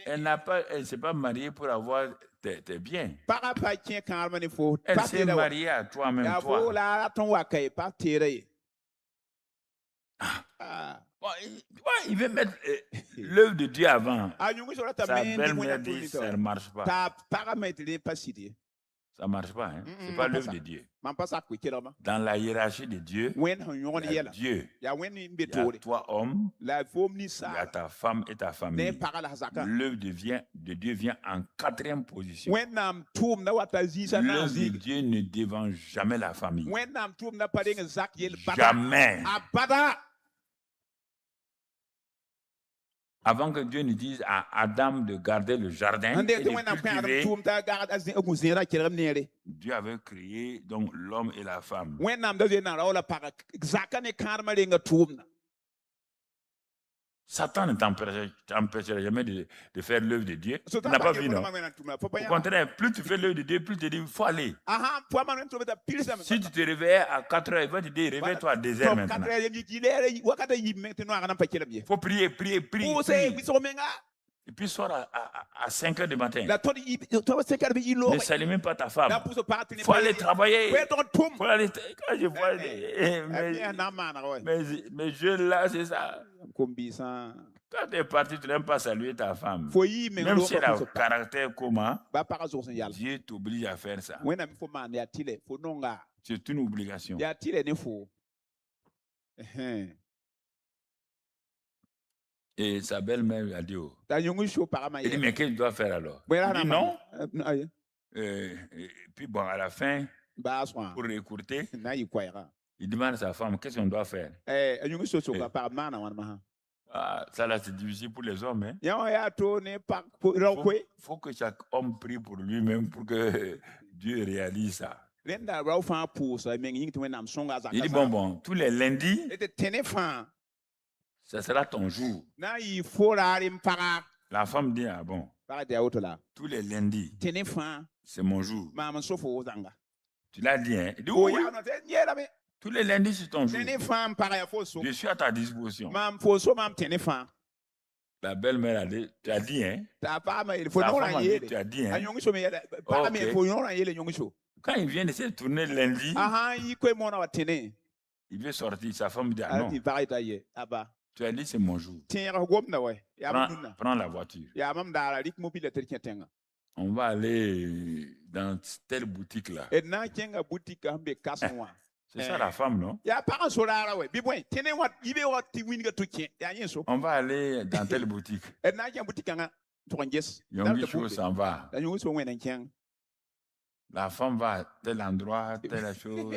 Elle ne s'est pas mariée pour avoir tes biens. Elle s'est mariée à toi, même toi. Il veut mettre l'œuvre de Dieu avant. Sa belle-mère dit ça ne marche pas. Ça ne marche pas. Hein? Ce n'est pas l'œuvre de Dieu. Dans la hiérarchie de Dieu, il y a Dieu. Il y a toi, homme. Il y a ta femme et ta famille. L'œuvre de Dieu vient en 4e position. L'œuvre de Dieu ne dévance jamais la famille. Jamais. Avant que Dieu ne dise à Adam de garder le jardin et de cultiver, Dieu avait créé donc l'homme et la femme. Satan ne t'empêchera jamais de faire l'œuvre de Dieu. Tu n'as pas vu, non? Au contraire, plus tu fais l'œuvre de Dieu, plus tu te dis, il faut aller. Si tu te réveilles à 4 heures, il va te dire, réveille-toi à 2 heures maintenant. Il faut prier. Et puis soir à 5 heures du matin. Ne salue même pas ta femme. Il faut aller travailler. Faut aller, quand je vois mes jeunes là, c'est ça. Quand tu es parti, tu n'aimes pas saluer ta femme. Même si elle a un caractère commun, Dieu t'oblige à faire ça. C'est une obligation. Et sa belle-mère lui a dit, oh. Il dit, mais qu'est-ce que je dois faire alors? Il dit non. Et puis bon, à la fin, pour écourter, il demande à sa femme, qu'est-ce qu'on doit faire? Ça là, c'est difficile pour les hommes. Il faut que chaque homme prie pour lui-même pour que Dieu réalise ça. Il dit, bon, tous les lundis, ça sera ton jour. La femme dit, ah bon, tous les lundis, c'est mon jour. Tu l'as dit, hein? Il dit, oui. Tous les lundis, c'est ton jour. Je suis à ta disposition. La belle-mère a dit, tu as dit, hein? La femme a dit, tu as dit, hein? Okay. Quand il vient de se tourner lundi, il veut sortir. Sa femme dit, ah non. Tu as dit, c'est mon jour. Prends la voiture. On va aller dans telle boutique là. C'est ça la femme, non? On va aller dans telle boutique. Yongisho s'en va. La femme va à tel endroit, telle chose,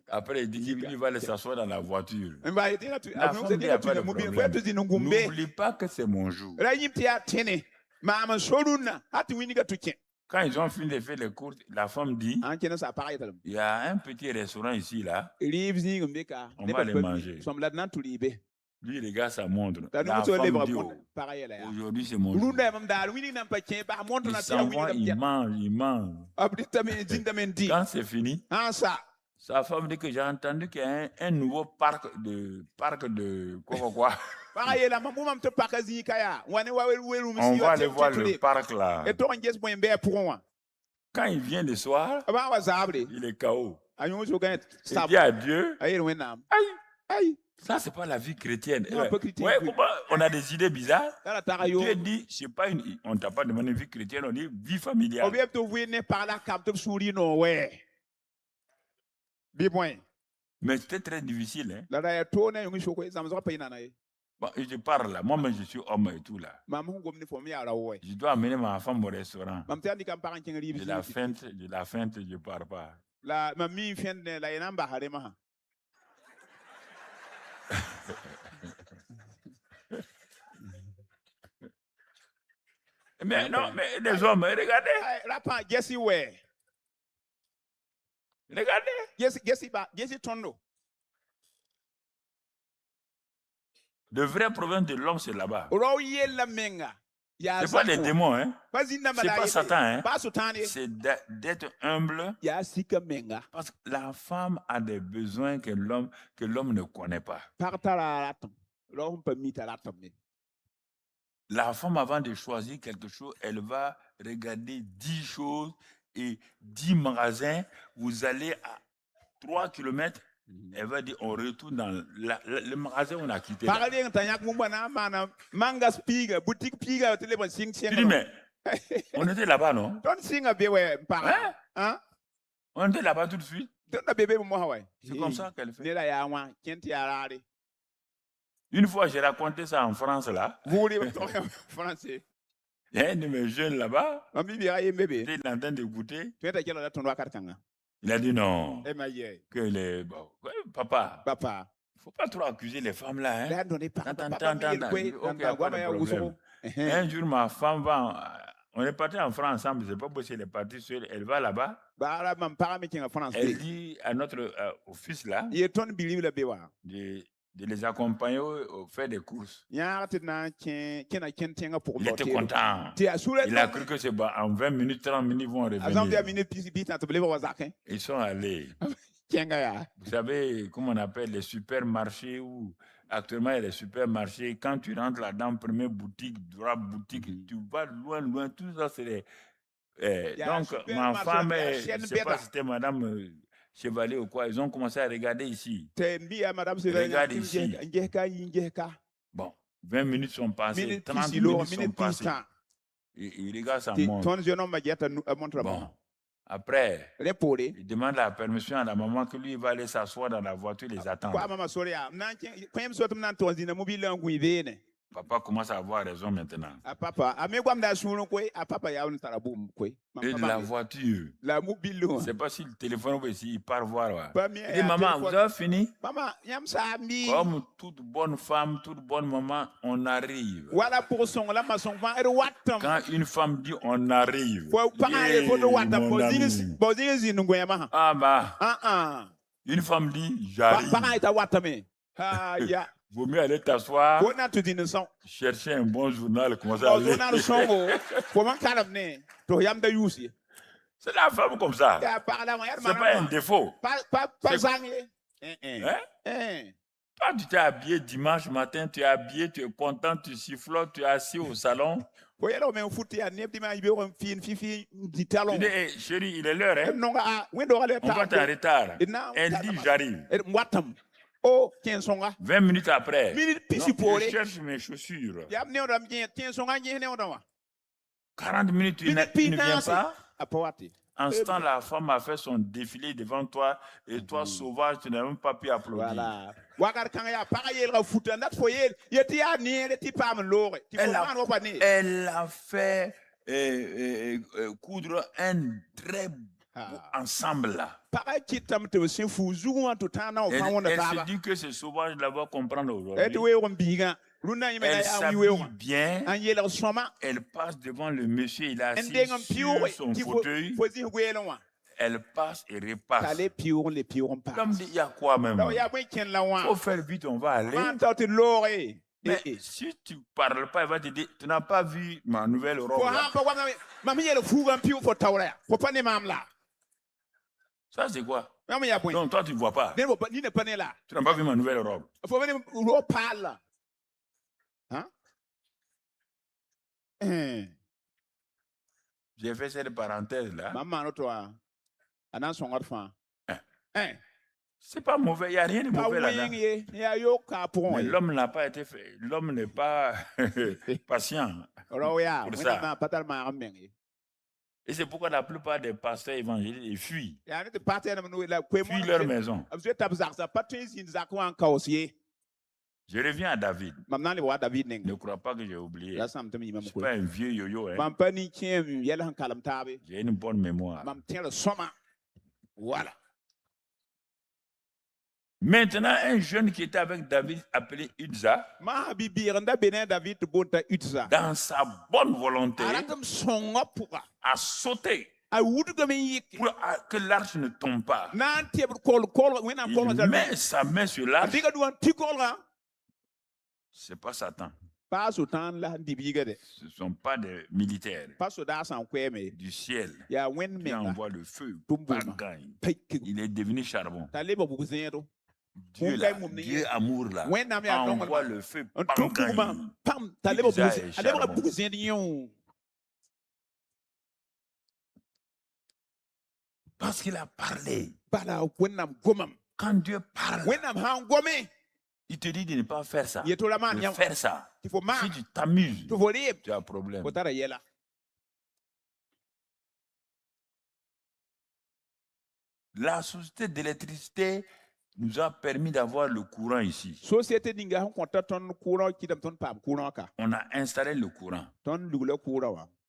Après, il dit qu'il va aller s'asseoir dans la voiture. La femme dit, il n'y a pas de problème. N'oublie pas que c'est mon jour. Quand ils ont fini de faire les courses, la femme dit, il y a un petit restaurant ici, là. On va aller manger. Lui, il regarde sa montre. La femme dit, aujourd'hui, c'est mon jour. Il s'envoie, il mange. Quand c'est fini, sa femme dit que j'ai entendu qu'il y a un nouveau parc de quoi. On va aller voir le parc là. Quand il vient le soir, il est KO. Il dit à Dieu, aïe, ça c'est pas la vie chrétienne. On a des idées bizarres. Dieu dit, c'est pas on ne t'a pas demandé une vie chrétienne, on dit vie familiale. Mais c'était très difficile. Hein? Bon, je parle là, moi je suis homme et tout là. Je dois amener ma femme au restaurant. De la feinte, je ne pars pas. Mais non, mais les hommes, regardez. Regardez. Le vrai problème de l'homme, c'est là-bas. C'est pas les démons, hein? C'est pas Satan, hein? C'est d'être humble. Parce que la femme a des besoins que l'homme ne connaît pas. La femme, avant de choisir quelque chose, elle va regarder 10 choses et 10 magasins. Vous allez à 3 km. Elle va dire, on retourne dans le magasin où on a quitté. Tu dis, mais On était là-bas, non? Don't sing a bébé para. Hein? On était là-bas tout de suite. Don't bébé moi ouais. C'est comme ça qu'elle fait. Nela ya wa kenti arari. Une fois, j'ai raconté ça en France, là. Vous voulez parler français? Il y a un de mes jeunes là-bas. Mami bi aye bébé. Il est en train d'écouter. Tu es là ton karkanga. Il a dit non. Eh maye. Que les bon, ouais, papa. Papa. Faut pas trop accuser les femmes là, hein. Attends, Un jour, ma femme va. On est parti en France ensemble, c'est pas possible, elle est partie seule. Elle va là-bas. Elle dit à notre au fils là de les accompagner au faire des courses. Il était content. Il a cru que c'est bon, en 20 minutes, 30 minutes, ils vont revenir. Ils sont allés. Vous savez comment on appelle les supermarchés où actuellement il y a les supermarchés. Quand tu rentres là-dedans, première boutique, droite boutique, tu vas loin, loin, tout ça c'est des... donc ma femme, je ne sais pas si c'était madame Chevalier ou quoi, ils ont commencé à regarder ici. Regarde ici. Bon, 20 minutes sont passées, 30 minutes sont passées. Il regarde sa montre. Bon. Après, il demande la permission à la maman que lui il va aller s'asseoir dans la voiture et les attendre. Papa commence à avoir raison maintenant. Et la voiture, je ne sais pas si le téléphone ou si il part voir. Il dit, maman, vous avez fini? Comme toute bonne femme, toute bonne maman, on arrive. Quand une femme dit on arrive, ah bah, une femme dit j'arrive. Vaut mieux aller t'asseoir, chercher un bon journal, commencer à lire. C'est la femme comme ça. C'est pas un défaut. Toi, tu t'es habillé dimanche matin, tu es habillé, tu es content, tu sifflotes, tu es assis au salon. Tu dis, hey, chérie, il est l'heure, hein? On va t'en retard. Elle dit, j'arrive. 20 minutes après, je cherche mes chaussures. 40 minutes, il ne vient pas. En ce temps, la femme a fait son défilé devant toi et toi, sauvage, tu n'as même pas pu applaudir. Elle a fait coudre un très beau ensemble là. Elle se dit que c'est sauvage de l'avoir comprendre aujourd'hui. Elle s'habille bien, elle passe devant le monsieur, il a assis sur son fauteuil, elle passe et repasse. L'homme dit, il y a quoi même? Il faut faire vite, on va aller. Mais si tu ne parles pas, il va te dire, tu n'as pas vu ma nouvelle robe là? Ça c'est quoi? Non, toi tu ne vois pas. Tu n'as pas vu ma nouvelle robe. J'ai fait cette parenthèse là. C'est pas mauvais, il n'y a rien de mauvais là-dedans. Mais l'homme n'a pas été fait. L'homme n'est pas patient pour ça. Et c'est pourquoi la plupart des pasteurs évangéliques ils fuient. Fuient leur maison. Je reviens à David. Ne crois pas que j'ai oublié. Je ne suis pas un vieux yo-yo. Hein. J'ai une bonne mémoire. Voilà. Maintenant, un jeune qui était avec David appelé Uza, dans sa bonne volonté, a sauté pour que l'arche ne tombe pas. Il met sa main sur l'arche. Ce n'est pas Satan. Ce ne sont pas des militaires du ciel qui envoient le feu. Il est devenu charbon. Dieu, là, Dieu amour là, envoie le feu. Parce qu'il a parlé. Quand Dieu parle, il te dit de ne pas faire ça, de faire ça. Si tu t'amuses, tu as un problème. La société d'électricité nous a permis d'avoir le courant ici. On a installé le courant.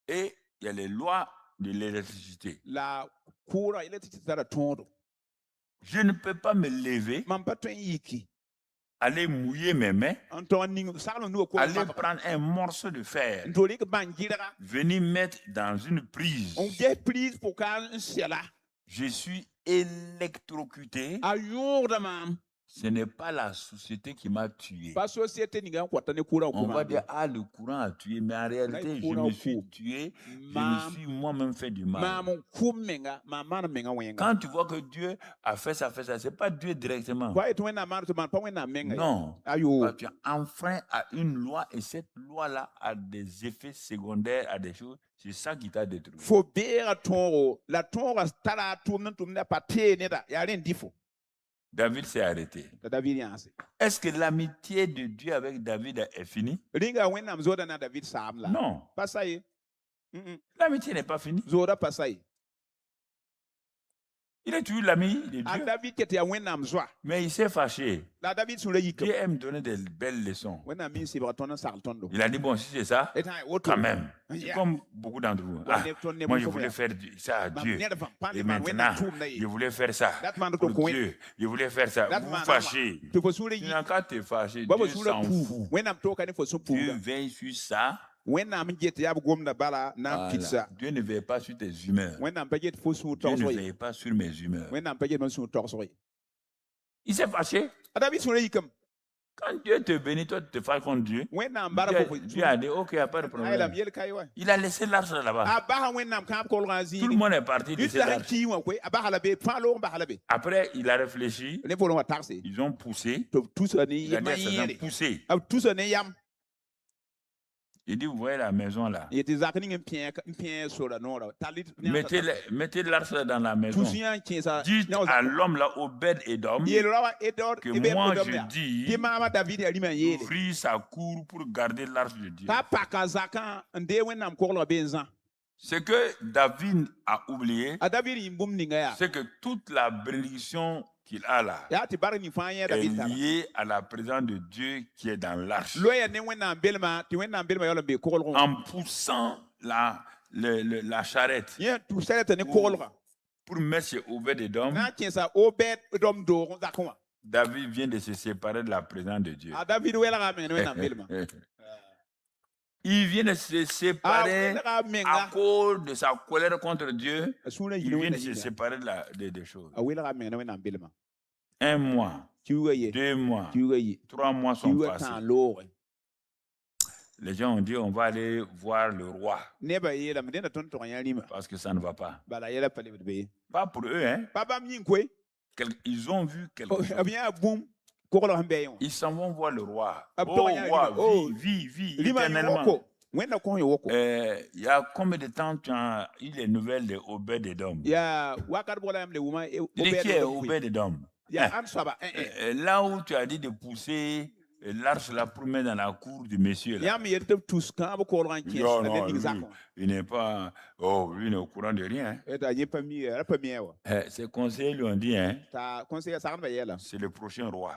Et il y a les lois de l'électricité. Je ne peux pas me lever, aller mouiller mes mains, aller prendre un morceau de fer, venir mettre dans une prise. Je suis électrocuté. Ce n'est pas la société qui m'a tué. On va dire, ah, le courant a tué, mais en réalité, je me suis tué, je me suis moi-même fait du mal. Quand tu vois que Dieu a fait ça, ce n'est pas Dieu directement. Non. Tu as enfreint à une loi et cette loi-là a des effets secondaires, à des choses. C'est ça qui t'a détruit. David s'est arrêté. Est-ce que l'amitié de Dieu avec David est finie? Non. L'amitié n'est pas finie. Il est toujours l'ami de Dieu. Mais il s'est fâché. Dieu aime donner des belles leçons. Il a dit, bon, si c'est ça, quand même. C'est comme beaucoup d'entre vous. Ah, moi, je voulais faire ça à Dieu. Et maintenant, je voulais faire ça pour Dieu. Je voulais faire ça. Vous vous fâchez. Quand tu es fâché, Dieu s'en fout. Dieu veille sur ça. Voilà. Dieu ne veille pas sur tes humeurs. Dieu ne veille pas sur mes humeurs. Il s'est fâché. Quand Dieu te bénit, toi tu te fâches contre Dieu. Dieu a dit, ok, il n'y a pas de problème. Il a laissé l'arche là-bas. Tout le monde est parti de cette arche. Après, il a réfléchi. Ils ont poussé. Il a dit, ils ont poussé. Il dit, vous voyez la maison là. Mettez l'arche dans la maison. Dites à l'homme là, Obed-Edom, que moi je dis, ouvrir sa cour pour garder l'arche de Dieu. Ce que David a oublié, c'est que toute la bénédiction qu'il a là est liée à la présence de Dieu qui est dans l'arche. En poussant la charrette pour mettre chez Obed-Edom, David vient de se séparer de la présence de Dieu. Il vient de se séparer à cause de sa colère contre Dieu. Il vient de se séparer des choses. 1 mois, 2 mois, 3 mois sont passés. Les gens ont dit, on va aller voir le roi. Parce que ça ne va pas. Pas pour eux, hein. Ils ont vu quelque chose. Ils s'en vont voir le roi. Oh, roi, vis éternellement. Il y a combien de temps tu as eu les nouvelles de Obed-Edom? Il dit, qui est Obed-Edom? Là où tu as dit de pousser l'arche là pour mettre dans la cour du monsieur là. Non, il n'est pas, lui, il n'est au courant de rien. Ses conseillers lui ont dit, hein, c'est le prochain roi.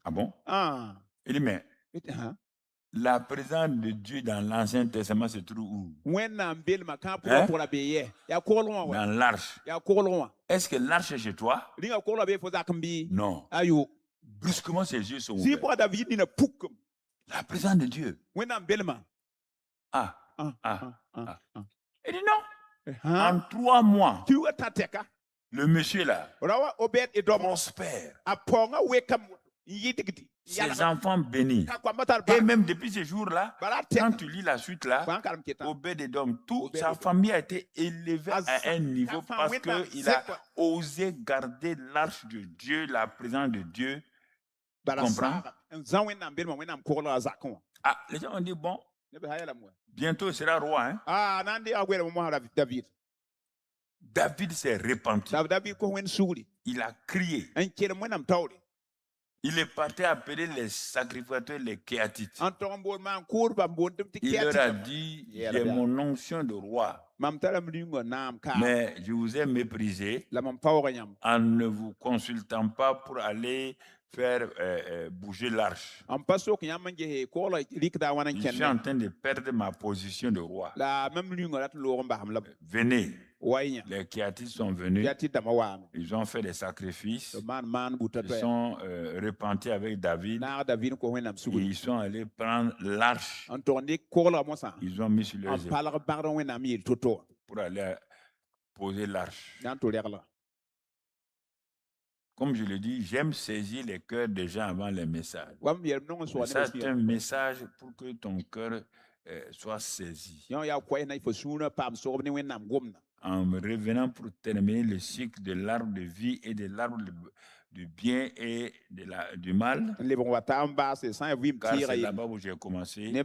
Ah bon? Il dit, mais la présence de Dieu dans l'Ancien Testament se trouve où? Dans l'arche. Est-ce que l'arche est chez toi? Non. Brusquement, ses yeux sont ouverts. La présence de Dieu. Il dit non. En 3 mois, le monsieur là prospère. Ses enfants bénis. Et même depuis ce jour-là, quand tu lis la suite là, Obed-Edom, toute sa famille a été élevée à un niveau parce qu'il a osé garder l'arche de Dieu, la présence de Dieu. Tu comprends? Ah, les gens ont dit, bon, bientôt il sera roi. Hein? David s'est repenti. Il a crié. Il est parti appeler les sacrificateurs, les Kéatites. Il leur a dit, j'ai mon onction de roi. Mais je vous ai méprisé en ne vous consultant pas pour aller faire bouger l'arche. Je suis en train de perdre ma position de roi. Venez. Les Kéatites sont venus, ils ont fait des sacrifices, ils sont repentis avec David, et ils sont allés prendre l'arche, ils ont mis sur leurs épaules pour aller poser l'arche. Comme je le dis, j'aime saisir les cœurs des gens avant les messages. Et ça, c'est un message pour que ton cœur soit saisi. En revenant pour terminer le cycle de l'arbre de vie et de l'arbre du bien et du mal, car c'est là-bas où j'ai commencé. Fais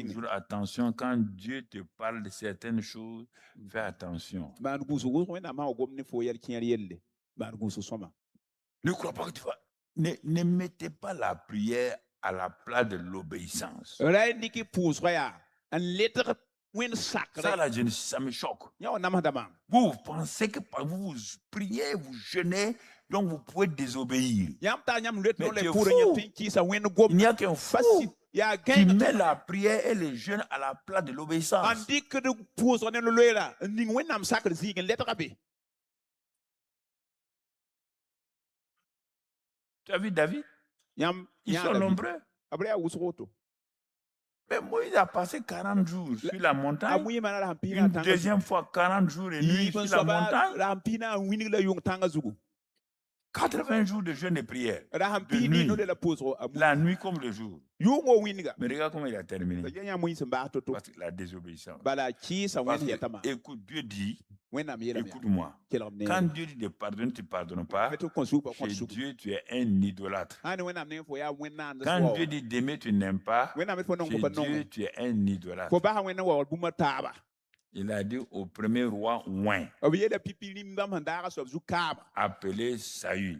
toujours attention quand Dieu te parle de certaines choses, fais attention. Ne crois pas que tu vas. Ne mettez pas la prière à la place de l'obéissance. Ça, là, ça me choque. Vous pensez que vous priez, vous jeûnez, donc vous pouvez désobéir. Mais tu es fou. Il n'y a qu'un fou qui met la prière et le jeûne à la place de l'obéissance. Tu as vu David? Ils sont nombreux. Mais Moïse a passé 40 jours sur la montagne, une deuxième fois 40 jours et nuits sur la montagne, 80 jours de jeûne et prière, de nuit, la nuit comme le jour. Mais regarde comment il a terminé. Parce que la désobéissance. Écoute, Dieu dit, écoute-moi, quand Dieu dit de pardonner, tu ne pardonnes pas, chez Dieu, tu es un idolâtre. Quand Dieu dit d'aimer, tu n'aimes pas, chez Dieu, tu es un idolâtre. Il a dit au premier roi Ouin, appelé Saül.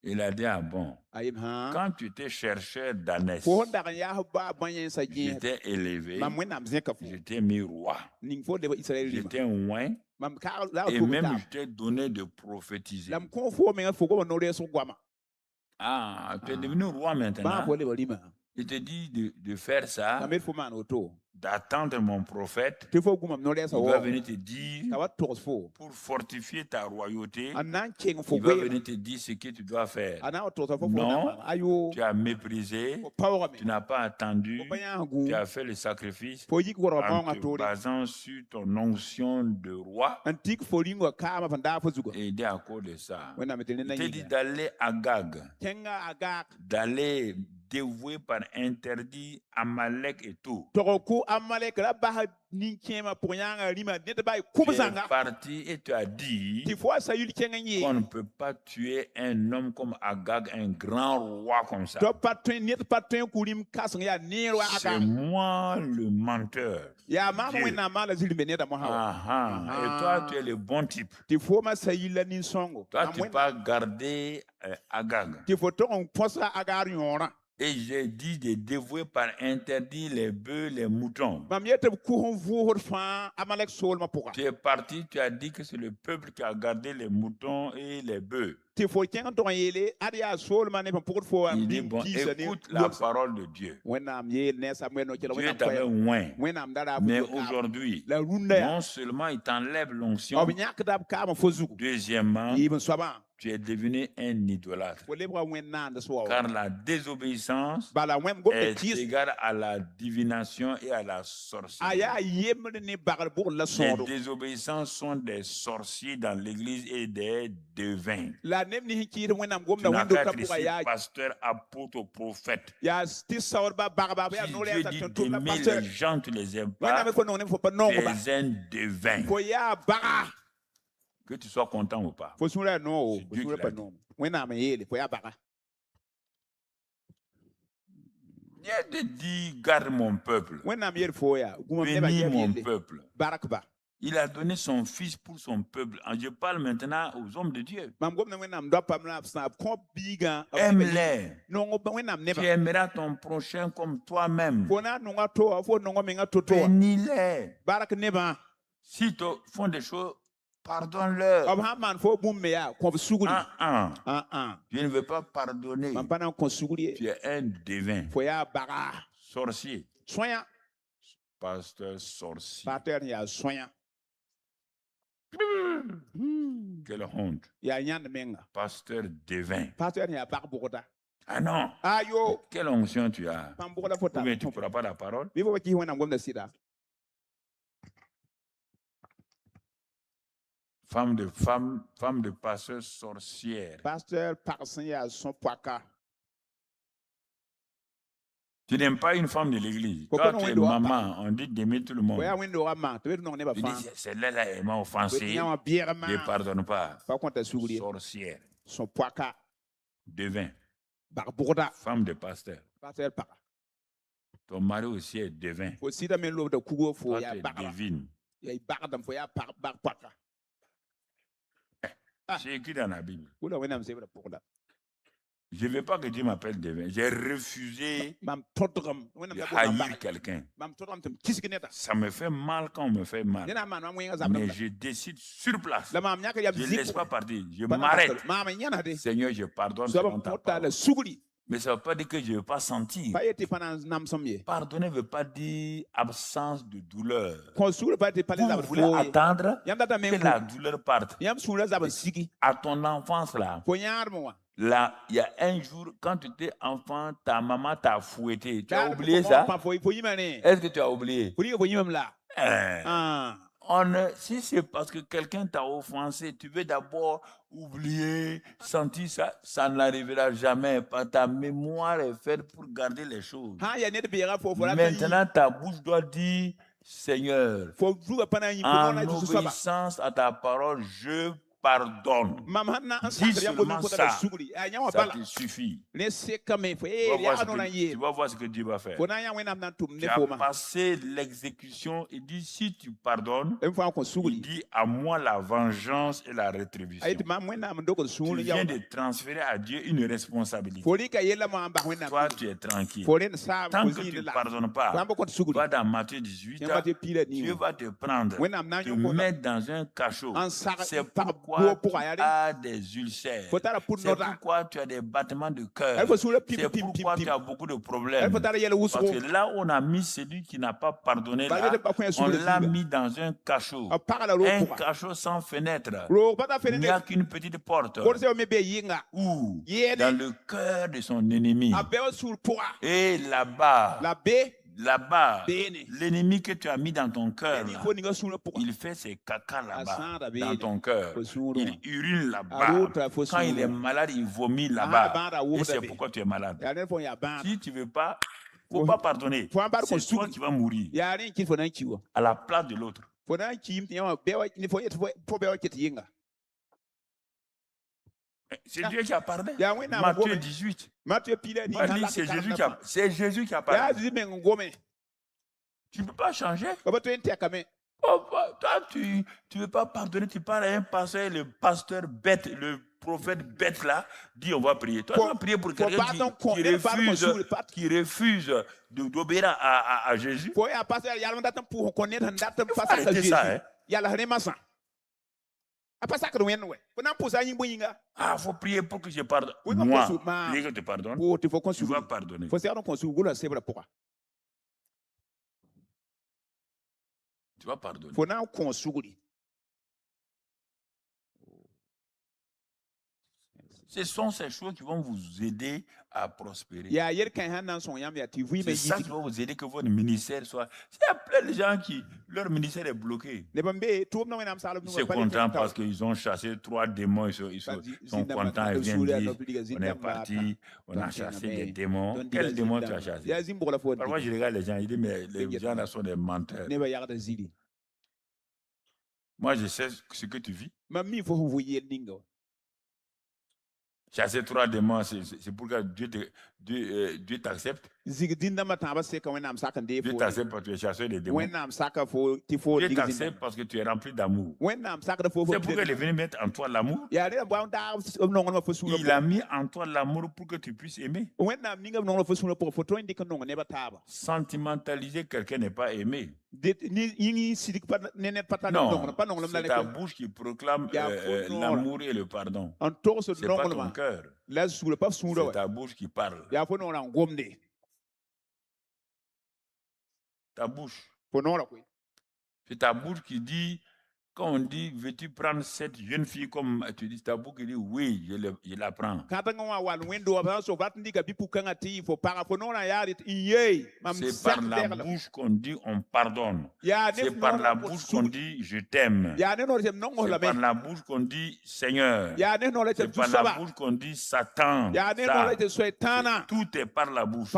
Il a dit, ah bon, quand tu étais chercheur d'ânesse, j'étais élevé, j'étais mis roi, j'étais Ouin, et même je t'ai donné de prophétiser. Ah, tu es devenu roi maintenant. Il te dit de faire ça, d'attendre mon prophète. Il va venir te dire, pour fortifier ta royauté, il va venir te dire ce que tu dois faire. Non, tu as méprisé, tu n'as pas attendu, tu as fait le sacrifice en te basant sur ton onction de roi. Et il dit à cause de ça. Il te dit d'aller à Gag, d'aller dévoué par interdit Amalek et tout. Tu es parti et tu as dit qu'on ne peut pas tuer un homme comme Agag, un grand roi comme ça. C'est moi le menteur. Et toi, tu es le bon type. Toi, tu peux garder Agag. Et j'ai dit de dévouer par interdit les bœufs, les moutons. Tu es parti, tu as dit que c'est le peuple qui a gardé les moutons et les bœufs. Il dit, bon, écoute la parole de Dieu. Dieu t'avait oint. Mais aujourd'hui, non seulement il t'enlève l'onction, deuxièmement, tu es devenu un idolâtre. Car la désobéissance est égale à la divination et à la sorcellerie. Les désobéissances sont des sorciers dans l'église et des devins. Tu n'as qu'à être ici, pasteur, apôtre, prophète. Si Dieu dit d'aimer les gens, tu ne les aimes pas, tu es un devin. Que tu sois content ou pas. C'est Dieu qui l'a dit. Dieu te dit, garde mon peuple. Bénis mon peuple. Il a donné son fils pour son peuple. Je parle maintenant aux hommes de Dieu. Aime-les. Tu aimeras ton prochain comme toi-même. Bénis-les. S'ils te font des choses, pardonne-leur. Je ne veux pas pardonner. Tu es un devin. Sorcier. Pasteur sorcier. Quelle honte. Pasteur devin. Ah non. Quelle onction tu as. Mais tu ne feras pas la parole. Femme de pasteur sorcière. Tu n'aimes pas une femme de l'église. Quand tu es maman, on dit d'aimer tout le monde. Tu dis, celle-là, elle m'a offensé. Je ne pardonne pas. Sorcière. Devin. Femme de pasteur. Ton mari aussi est devin. Toi, tu es divine. C'est écrit dans la Bible. Je ne veux pas que Dieu m'appelle devin. J'ai refusé de haïr quelqu'un. Ça me fait mal quand on me fait mal. Mais je décide sur place. Je ne laisse pas partir. Je m'arrête. Seigneur, je pardonne selon ta parole. Mais ça ne veut pas dire que je ne veux pas sentir. Pardonner ne veut pas dire absence de douleur. Vous voulez attendre que la douleur parte. À ton enfance là, il y a un jour, quand tu étais enfant, ta maman t'a fouetté. Tu as oublié ça? Est-ce que tu as oublié? Si c'est parce que quelqu'un t'a offensé, tu veux d'abord oublier, sentir ça, ça n'arrivera jamais. Ta mémoire est faite pour garder les choses. Maintenant, ta bouche doit dire, Seigneur, en obéissance à ta parole, je pardonne. Dis seulement ça. Ça te suffit. Tu vas voir ce que Dieu va faire. Tu as passé l'exécution. Il dit, si tu pardonnes, il dit, à moi la vengeance et la rétribution. Tu viens de transférer à Dieu une responsabilité. Toi, tu es tranquille. Tant que tu ne pardonnes pas, va dans Matthieu 18, Dieu va te prendre, te mettre dans un cachot. C'est pourquoi tu as des ulcères. C'est pourquoi tu as des battements de cœur. C'est pourquoi tu as beaucoup de problèmes. Parce que là où on a mis celui qui n'a pas pardonné, là, on l'a mis dans un cachot. Un cachot sans fenêtre. Il n'y a qu'une petite porte. Ou dans le cœur de son ennemi. Et là-bas, l'ennemi que tu as mis dans ton cœur, il fait ses caca là-bas, dans ton cœur. Il urine là-bas. Quand il est malade, il vomit là-bas. Et c'est pourquoi tu es malade. Si tu ne veux pas, il ne faut pas pardonner. C'est toi qui vas mourir à la place de l'autre. C'est Dieu qui a parlé. Matthieu 18. C'est Jésus qui a parlé. Tu ne peux pas changer. Toi, tu ne veux pas pardonner. Tu parles à un pasteur, le pasteur bête, le prophète bête là, dit on va prier. Toi, tu vas prier pour quelqu'un qui refuse d'obéir à Jésus. Arrêtez ça, hein. Ah, il faut prier pour que je pardonne. Moi, prier que je te pardonne. Tu vas pardonner. Tu vas pardonner. Ce sont ces choses qui vont vous aider à prospérer. C'est ça qui va vous aider que votre ministère soit... Il y a plein de gens qui, leur ministère est bloqué. Ils sont contents parce qu'ils ont chassé 3 démons. Ils sont contents. Ils viennent dire, on est parti, on a chassé des démons. Quels démons tu as chassé? Parfois, je regarde les gens, je dis, mais les gens là sont des menteurs. Moi, je sais ce que tu vis. Chasser 3 démons, c'est pour que Dieu t'accepte. Dieu t'accepte parce que tu es chasseur des démons. Dieu t'accepte parce que tu es rempli d'amour. C'est pourquoi il est venu mettre en toi l'amour. Il a mis en toi l'amour pour que tu puisses aimer. Sentimentaliser quelqu'un n'est pas aimer. Non, c'est ta bouche qui proclame l'amour et le pardon. C'est pas ton cœur. C'est ta bouche qui parle. Ta bouche. C'est ta bouche qui dit, quand on dit, veux-tu prendre cette jeune fille comme tu dis, ta bouche qui dit, oui, je la prends. C'est par la bouche qu'on dit, on pardonne. C'est par la bouche qu'on dit, je t'aime. C'est par la bouche qu'on dit, Seigneur. C'est par la bouche qu'on dit, Satan. Tout est par la bouche.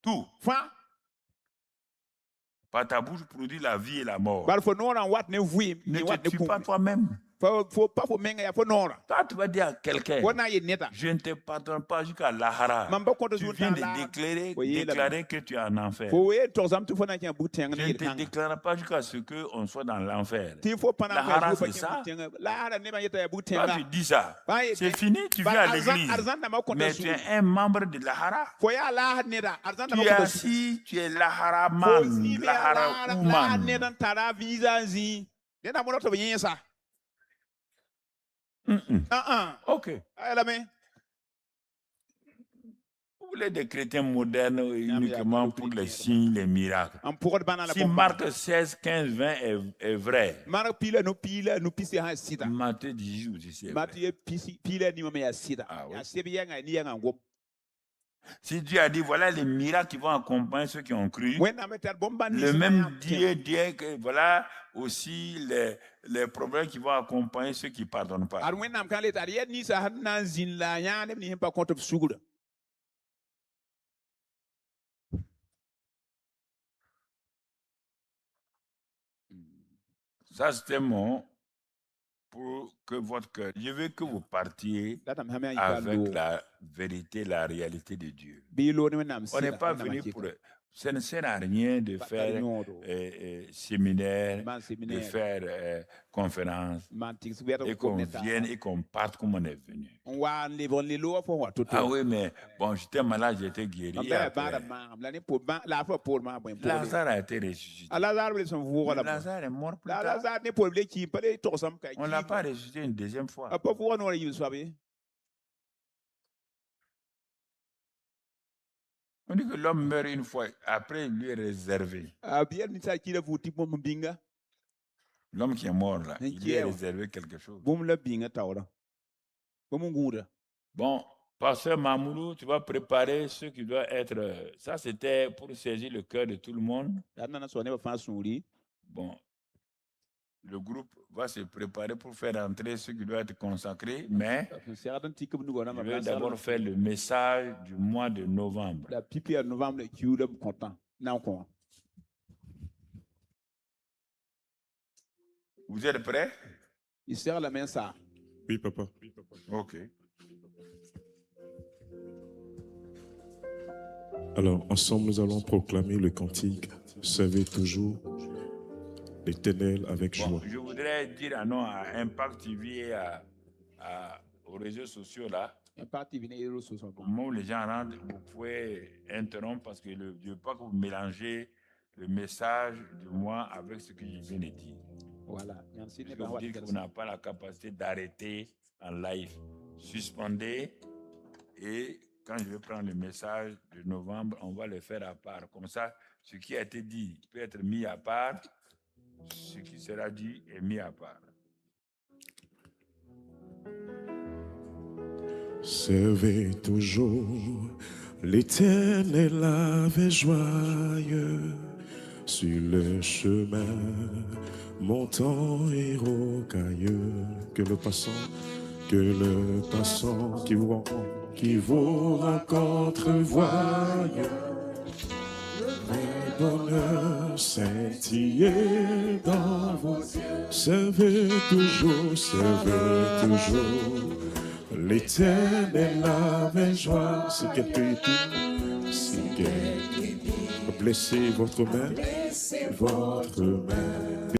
Tout. Par ta bouche produit la vie et la mort. Ne te tue pas toi-même. Toi, tu vas dire à quelqu'un, je ne te pardonne pas jusqu'à l'Ahara. Tu viens de déclarer que tu es en enfer. Je ne te déclare pas jusqu'à ce qu'on soit dans l'enfer. L'Ahara, c'est ça. Toi, tu dis ça. C'est fini, tu viens à l'église. Mais tu es un membre de l'Ahara. Tu es assis, tu es l'Ahara man, l'Ahara woman. Ok. Vous voulez des chrétiens modernes uniquement pour les signes, les miracles. Si Marc 16, 15, 20 est vrai, Matthieu 18 aussi c'est vrai. Ah, oui. Si Dieu a dit, voilà les miracles qui vont accompagner ceux qui ont cru, le même Dieu dit que voilà aussi les problèmes qui vont accompagner ceux qui ne pardonnent pas. Ça, c'était mon pour que votre cœur. Je veux que vous partiez avec la vérité, la réalité de Dieu. On n'est pas venu pour. Ça ne sert à rien de faire séminaire, de faire conférence, et qu'on vienne et qu'on parte comme on est venu. Ah oui, mais bon, j'étais malade, j'étais guéri. Lazare a été ressuscité. Lazare est mort plus tard. On ne l'a pas ressuscité une deuxième fois. On dit que l'homme meurt une fois, après il lui est réservé. L'homme qui est mort là, il lui est réservé quelque chose. Bon, pasteur Mamoulou, tu vas préparer ce qui doit être. Ça, c'était pour saisir le cœur de tout le monde. Bon, le groupe va se préparer pour faire entrer ce qui doit être consacré, mais je vais d'abord faire le message du mois de novembre. Vous êtes prêts? Oui, papa. Ok. Alors, ensemble, nous allons proclamer le cantique « Servez toujours l'Éternel avec joie ». Je voudrais dire un nom à Impact TV et aux réseaux sociaux là. Comment les gens rentrent, vous pouvez interrompre parce que je ne veux pas que vous mélangez le message du mois avec ce que je viens de dire. Voilà. Je veux dire que vous n'avez pas la capacité d'arrêter en live. Suspendez et quand je vais prendre le message de novembre, on va le faire à part. Comme ça, ce qui a été dit peut être mis à part. Ce qui sera dit est mis à part. Servez toujours l'Éternel avec joyeux sur le chemin montant et rocailleux. Que le passant qui vous rencontre voyeux. Bonheur scintiller dans vos yeux. Servez toujours L'Éternel avec joie. Si quelqu'un est tout, si quelqu'un blessez votre main, votre main.